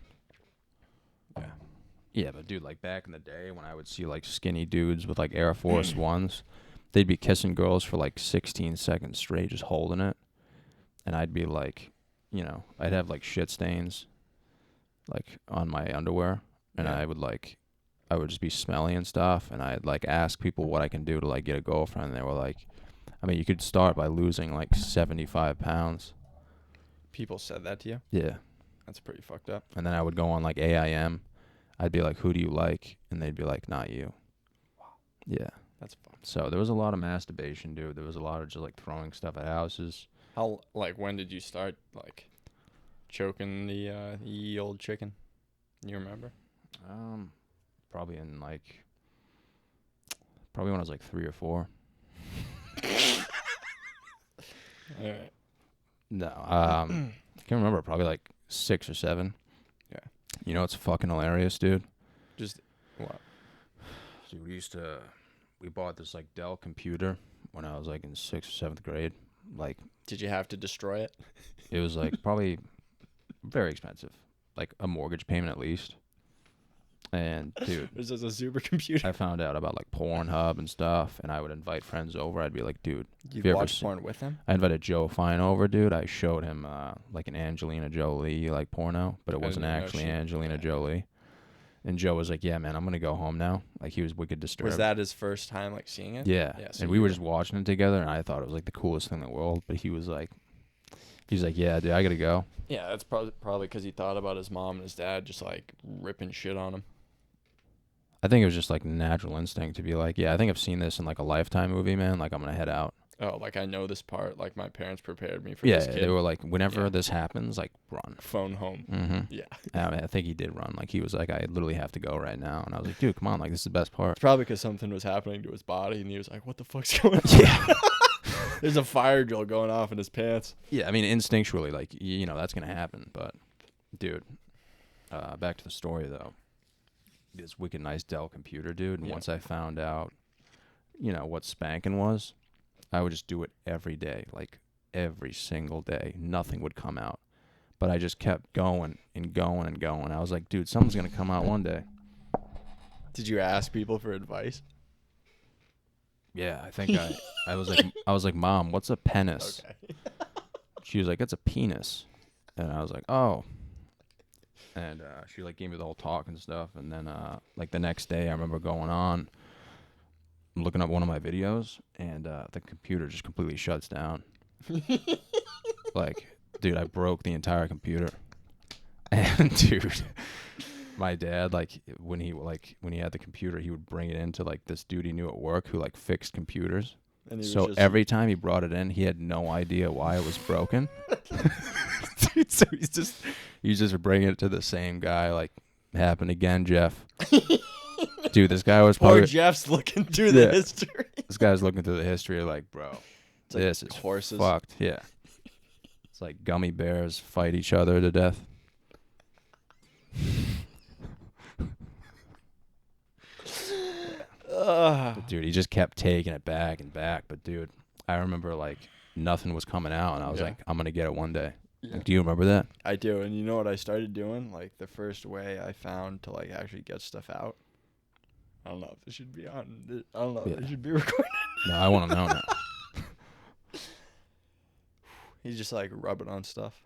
Yeah. Yeah, but dude, like back in the day when I would see like skinny dudes with like Air Force Ones, they'd be kissing girls for like 16 seconds straight, just holding it. And I'd be like, you know, I'd have like shit stains like on my underwear. And Yeah. I would just be smelly and stuff. And I'd like ask people what I can do to like get a girlfriend. And they were like, I mean, you could start by losing like 75 pounds. People said that to you? Yeah. That's pretty fucked up. And then I would go on like AIM. I'd be like, who do you like? And they'd be like, not you. Wow. Yeah. That's fun. So there was a lot of masturbation, dude. There was a lot of just like throwing stuff at houses. How, like, when did you start, like, choking the old chicken? You remember? Probably when I was like 3 or 4. All right. No, I can't remember. Probably like 6 or 7. Yeah. You know, it's fucking hilarious, dude. Just what? Dude, we bought this like Dell computer when I was like in 6th or 7th grade. Like, Did you have to destroy it? it was like probably very expensive, like a mortgage payment at least. And dude, This is a supercomputer. I found out about like Pornhub and stuff, and I would invite friends over. I'd be like, dude, You ever watched seen- porn with him? I invited Joe Fine over, dude. I showed him like an Angelina Jolie like porno, but it I wasn't didn't know actually she- Angelina yeah. Jolie. And Joe was like, "Yeah, man, I'm gonna go home now." Like he was wicked disturbed. Was that his first time like seeing it? Yeah. Yeah, so And we you were were- just watching it together, and I thought it was like the coolest thing in the world. But he was like, "Yeah, dude, I gotta go." Yeah, that's probably because he thought about his mom and his dad just like ripping shit on him. I think it was just like natural instinct to be like, "Yeah, I think I've seen this in like a Lifetime movie, man. Like I'm gonna head out." Oh, like I know this part. Like my parents prepared me for Yeah, this kid. they were like, "Whenever Yeah. this happens, like run." Phone home. Mm-hmm. Yeah. I think he did run. Like he was like, "I literally have to go right now," and I was like, "Dude, come on! Like this is the best part." It's probably because something was happening to his body, and he was like, "What the fuck's going on?" Yeah. There's a fire drill going off in his pants. Yeah, I mean, instinctually, like, you know, that's going to happen. But, dude, back to the story, though. This wicked nice Dell computer, dude. And Yeah. once I found out, you know, what spanking was, I would just do it every day, like, every single day. Nothing would come out. But I just kept going and going and going. I was like, dude, something's going to come out one day. Did you ask people for advice? Yeah, I think I was like, Mom, what's a penis? Okay. She was like, "That's a penis," and I was like, "Oh." And she like gave me the whole talk and stuff, and then like the next day, I remember going on, looking up one of my videos, and the computer just completely shuts down. Like, dude, I broke the entire computer, and dude, my dad like when he had the computer, he would bring it into like this dude he knew at work who like fixed computers. And he was So just- every time he brought it in, he had no idea why it was broken. Dude, so he's just bringing it to the same guy. Like, happened again, Jeff. Dude, this guy was Poor probably Jeff's looking through the Yeah. history. this guy's looking through the history, like, bro, It's like this is horses. fucked. Yeah, it's like gummy bears fight each other to death. But dude, he just kept taking it back and back. But dude, I remember like nothing was coming out, and I was Yeah. like, I'm gonna get it one day. Yeah. Like, do you remember that? I do, and you know what I started doing? Like the first way I found to like actually get stuff out. I don't know if this should be on. I don't know if Yeah. it should be recorded. No, I want to know now. He's just like rubbing on stuff.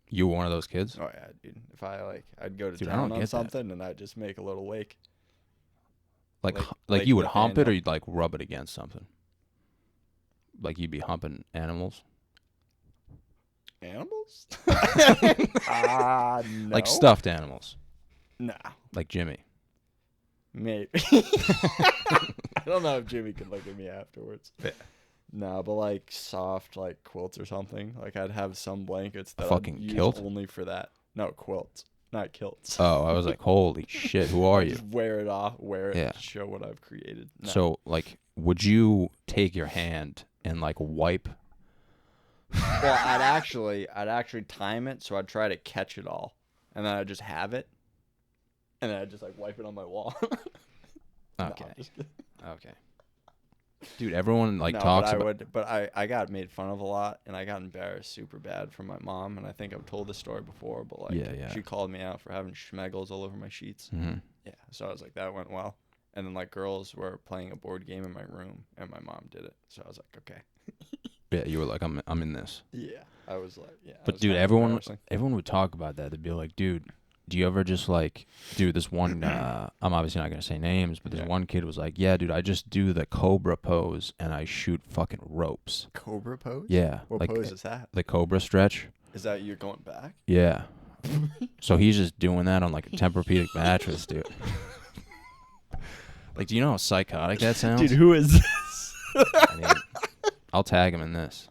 You were one of those kids? Oh yeah, dude. If I like, I'd go to Dude, I town don't on get that. something, and I'd just make a little wake. Like like you would with hump it, or animal- you'd like rub it against something. Like you'd be humping animals, Animals? No. like stuffed animals, Nah, like Jimmy. maybe. I don't know if Jimmy could look at me afterwards. Yeah. No, but like soft, like quilts or something. Like I'd have some blankets that fucking I'd use kilt? only for that. No, quilts, not kilts. Oh, I was like, holy shit, who are you? Just wear it off, wear it, Yeah. show what I've created. No. So like, would you take your hand and like wipe? well, I'd actually time it, so I'd try to catch it all, and then I'd just have it, and then I'd just like wipe it on my wall. No, I'm Okay, just kidding. okay. Dude, everyone like No, talks but about. I got made fun of a lot, and I got embarrassed super bad from my mom, and I think I've told this story before, but like Yeah. she called me out for having schmeggles all over my sheets. Mhm. Yeah, so I was like, that went well. And then like girls were playing a board game in my room, and my mom did it, so I was like, okay. Yeah, you were like, I'm in this. Yeah, I was like, yeah. it But was dude, kinda everyone embarrassing. would talk about that. They'd be like, dude, do you ever just like do this one? I'm obviously not gonna say names, but this Yeah. one kid was like, yeah, dude, I just do the cobra pose and I shoot fucking ropes. Cobra pose. Yeah, What like pose is that? the cobra stretch. Is that you're going back? Yeah. So he's just doing that on like a Tempur-Pedic mattress, dude. Like, do you know how psychotic that sounds? Dude, who is this? I mean, I'll tag him in this.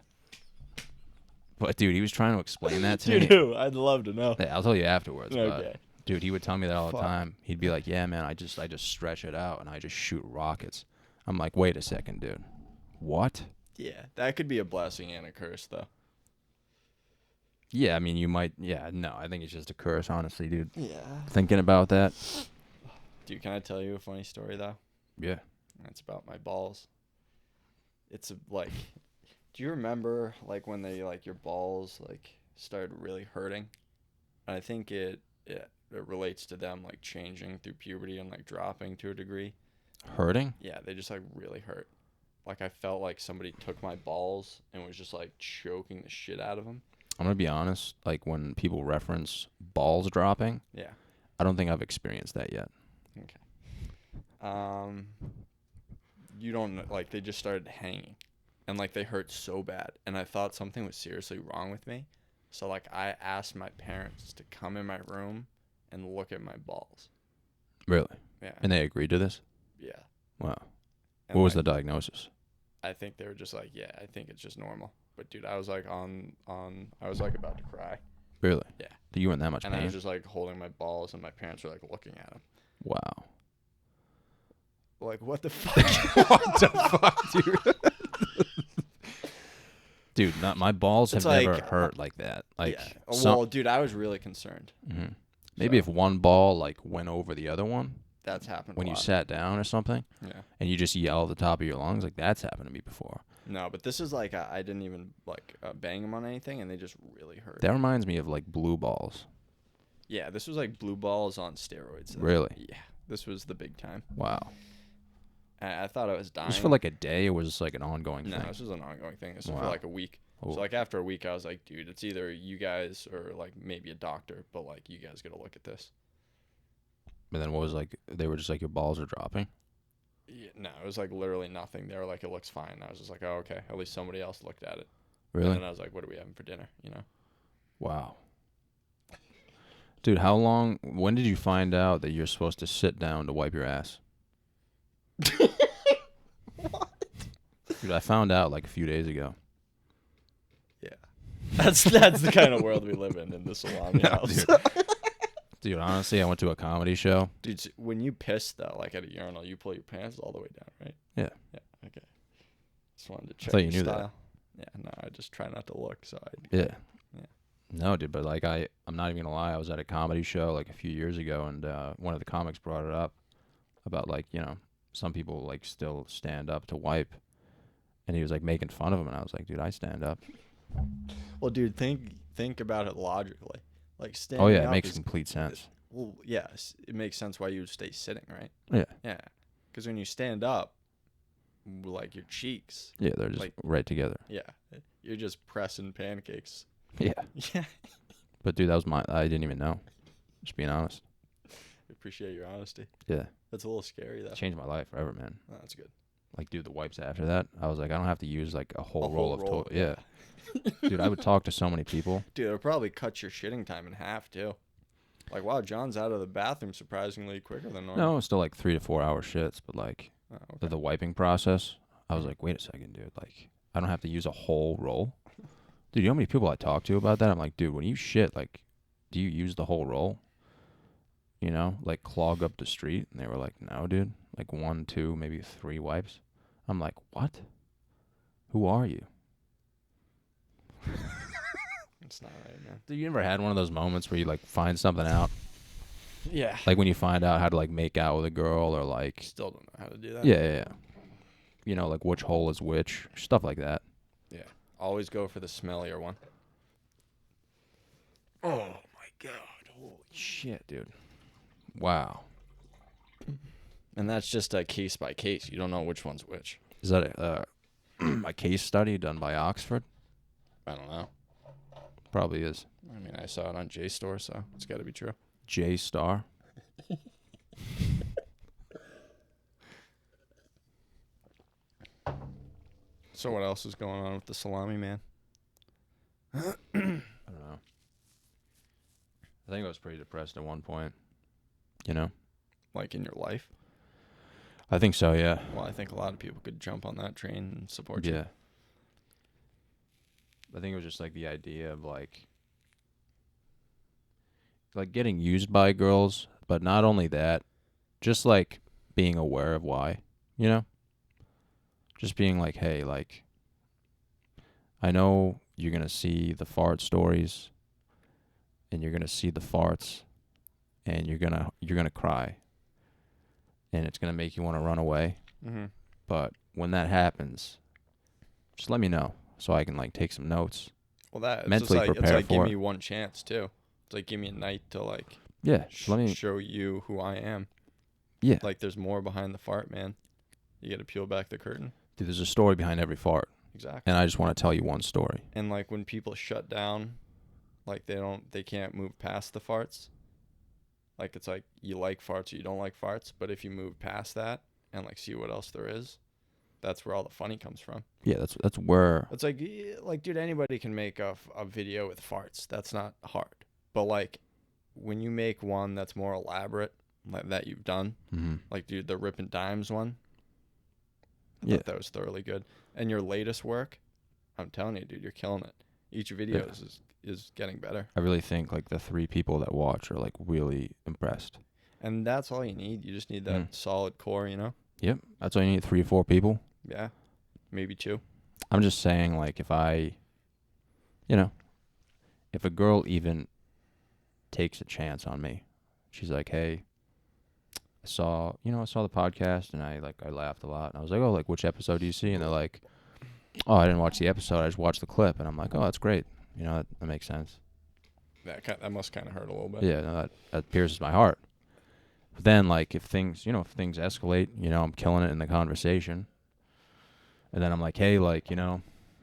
But dude, he was trying to explain that to Dude, me. who? I'd love to know. Yeah, I'll tell you afterwards. Okay. But Dude, he would tell me that all the Fuck. time. He'd be like, "Yeah, man, I just stretch it out and I just shoot rockets." I'm like, "Wait a second, dude. What?" Yeah, that could be a blessing and a curse, though. Yeah, I mean, you might. Yeah, no, I think it's just a curse, honestly, dude. Yeah. Thinking about that. Dude, can I tell you a funny story, though? Yeah. It's about my balls. It's like, do you remember like when they like your balls like started really hurting? And I think it relates to them like changing through puberty and like dropping to a degree. Hurting? Yeah, they just like really hurt. Like I felt like somebody took my balls and was just like choking the shit out of them. I'm gonna be honest. Like when people reference balls dropping, Yeah. I don't think I've experienced that yet. Okay. You don't know, like they just started hanging, and like they hurt so bad, and I thought something was seriously wrong with me. So like I asked my parents to come in my room and look at my balls. Really? Yeah. And they agreed to this? Yeah. Wow. And What was the like, diagnosis? I think they were just like, yeah, I think it's just normal. But dude, I was like I was like about to cry. Really? Yeah. You were in that much And I pain? was just like holding my balls, and my parents were like looking at them. Wow. Like, what the fuck? What the fuck, dude? Dude, my balls have It's like, never hurt like that. Like, yeah. some- Well, dude, I was really concerned. Mhm. Maybe if one ball like went over the other one That's happened when a you lot. sat down or something, Yeah. and you just yell at the top of your lungs, like that's happened to me before. No, but this is like I didn't even like bang them on anything, and they just really hurt. That reminds me of like blue balls. Yeah, this was like blue balls on steroids. though. Really? Yeah, this was the big time. Wow. I thought I was dying. Just for like a day, it was like an ongoing No, thing. this was an ongoing thing. This was for Wow. like a week. Oh. So like after a week, I was like, dude, it's either you guys or like maybe a doctor, but like you guys got to look at this. But then what was like? They were just like your balls are dropping. Yeah, no, it was like literally nothing. They were like, it looks fine. I was just like, oh, okay. At least somebody else looked at it. Really? And then I was like, what are we having for dinner? You know? Wow. Dude, how long? When did you find out that you're supposed to sit down to wipe your ass? What? Dude, I found out like a few days ago. Yeah. That's the kind of world we live in the salami house. Dude, honestly, I went to a comedy show. Dude, when you piss though, like at a urinal, you pull your pants all the way down, right? Yeah. Yeah. Okay. Just wanted to check thought you your knew that. style. Yeah. No, I just try not to look. So Yeah. Yeah. No, dude, but like I'm not even gonna lie. I was at a comedy show like a few years ago, and one of the comics brought it up about like some people like still stand up to wipe, and he was like making fun of him, and I was like, dude, I stand up. Well, dude, think about it logically. Like standing Oh yeah, it up makes is, complete sense. well, yes, it makes sense why you would stay sitting, right? Yeah. Yeah. Because when you stand up, like your cheeks, Yeah, they're just like- right together. yeah, you're just pressing pancakes. Yeah. Yeah. But dude, that was I didn't even know. Just being honest. Appreciate your honesty. Yeah. That's a little scary though. It changed my life forever, man. Oh, that's good. Like, dude, the wipes after that, I was like, I don't have to use like a whole A roll whole of roll, toilet. Yeah. Dude, I would talk to so many people. Dude, it'll probably cut your shitting time in half too. Like, wow, John's out of the bathroom surprisingly quicker than normal. No, it's still like 3 to 4 hour shits, but like Oh, okay. the wiping process, I was like, wait a second, dude. Like, I don't have to use a whole roll. Dude, you know how many people I talk to about that? I'm like, dude, when you shit, like, do you use the whole roll? You know, like clog up the street? And they were like, no, dude. Like 1, 2, maybe 3 wipes. I'm like, what? Who are you? It's not right, man. Dude, you ever had one of those moments where you like find something out? Yeah. Like when you find out how to like make out with a girl or like, Still don't know how to do that. yeah. You know, like which hole is which, stuff like that. Yeah. Always go for the smellier one. Oh my god. Holy Shit, dude. Wow. And that's just a case by case. You don't know which one's which. Is that a case study done by Oxford? I don't know. Probably is. I mean, I saw it on JSTOR, so it's got to be true. J Star. So what else is going on with the salami man? I don't know. I think I was pretty depressed at one point. You know? Like in your life? I think so, yeah. Well, I think a lot of people could jump on that train and support you. Yeah. I think it was just like the idea of like like getting used by girls, but not only that, just like being aware of why, you know? Just being like, hey, like, I know you're going to see the fart stories and you're going to see the farts and you're going to cry and it's going to make you want to run away. Mm-hmm. But when that happens, just let me know so I can like take some notes. Well, that mentally prepare it's like for give it. me one chance too. It's like give me a night to like Yeah, let me. show you who I am. Yeah, Like there's more behind the fart, man. You got to peel back the curtain. dude, there's a story behind every fart, Exactly. and I just want to tell you one story. And like when people shut down, like they can't move past the farts. Like it's like you like farts or you don't like farts, but if you move past that and like see what else there is, that's where all the funny comes from. Yeah, that's where. It's like dude, anybody can make a video with farts. That's not hard. But like when you make one that's more elaborate, like that you've done, Mm-hmm. like dude, the Rip and Dimes one, I Yeah. thought that was thoroughly good. And your latest work, I'm telling you, dude, you're killing it. Each video is getting better. I really think like the 3 people that watch are like really impressed. And that's all you need. You just need that solid core, you know? Yep, that's all you need. 3 or 4 people. Yeah. Maybe 2. I'm just saying, like, if I, you know, if a girl even takes a chance on me, she's like, hey, I saw the podcast and I laughed a lot. And I was like, oh, like, which episode do you see? And they're like, oh, I didn't watch the episode. I just watched the clip. And I'm like, oh, that's great. You know, that makes sense. That must kind of hurt a little bit. Yeah, no, that pierces my heart. But then, like, if things escalate, I'm killing it in the conversation. And then I'm like, hey, like,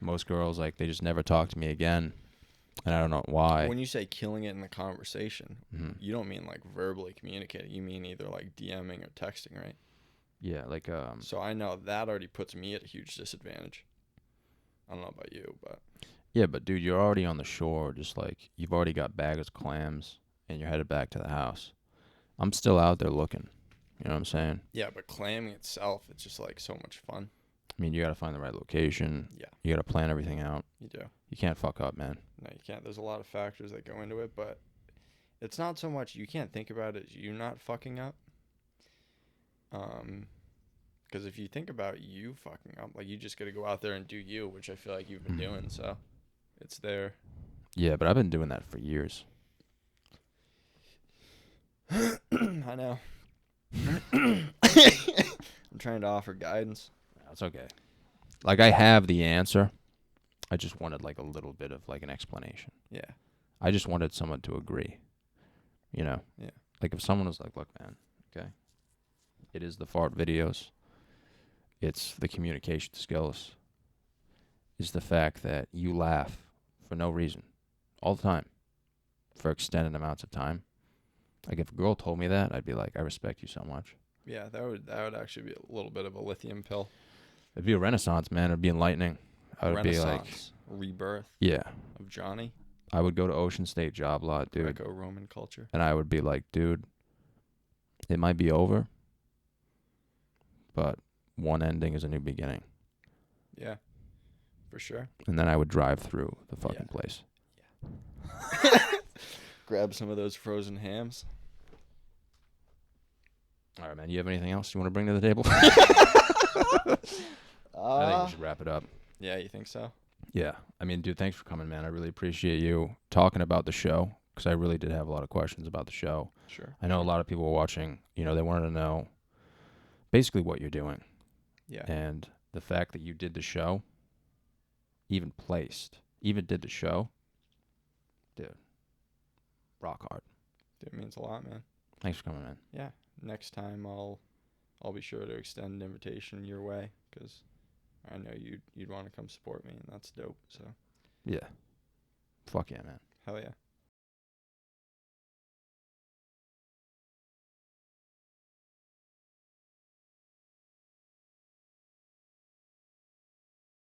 most girls, like, they just never talk to me again. And I don't know why. When you say killing it in the conversation, Mm-hmm. you don't mean like verbally communicating. You mean either like DMing or texting, right? Yeah, like, So I know that already puts me at a huge disadvantage. I don't know about you, but yeah, but dude, you're already on the shore, just like, you've already got bags of clams, and you're headed back to the house. I'm still out there looking. You know what I'm saying? yeah, but clamming itself, it's just like so much fun. I mean, you got to find the right location. Yeah. You got to plan everything out. You do. You can't fuck up, man. No, you can't. There's a lot of factors that go into it, but it's not so much you can't think about it as you not fucking up. Because if you think about you fucking up, like you just got to go out there and do you, which I feel like you've been doing. So it's there. Yeah, but I've been doing that for years. I know. I'm trying to offer guidance. That's okay. Like, I have the answer. I just wanted, like, a little bit of, like, an explanation. Yeah. I just wanted someone to agree. You know? Yeah. Like, if someone was like, look, man, okay, it is the fart videos. It's the communication skills. It's the fact that you laugh for no reason all the time for extended amounts of time. Like, if a girl told me that, I'd be like, I respect you so much. Yeah, that would actually be a little bit of a lithium pill. It'd be a renaissance, man. It'd be enlightening. I would be like, rebirth yeah. of Johnny. I would go to Ocean State job lot, dude. Greco-Roman culture. And I would be like, dude, it might be over, but one ending is a new beginning. Yeah, for sure. And then I would drive through the fucking place. Yeah. Grab some of those frozen hams. All right, man. You have anything else you want to bring to the table? I think we should wrap it up. Yeah, you think so? Yeah. I mean, dude, thanks for coming, man. I really appreciate you talking about the show, because I really did have a lot of questions about the show. Sure. I know a lot of people were watching. They wanted to know basically what you're doing. Yeah. And the fact that you did the show, even did the show, dude, rock hard. Dude, it means a lot, man. Thanks for coming, man. Yeah. Next time I'll be sure to extend an invitation your way, because I know you'd want to come support me, and that's dope. So Yeah. Fuck yeah, man. hell yeah.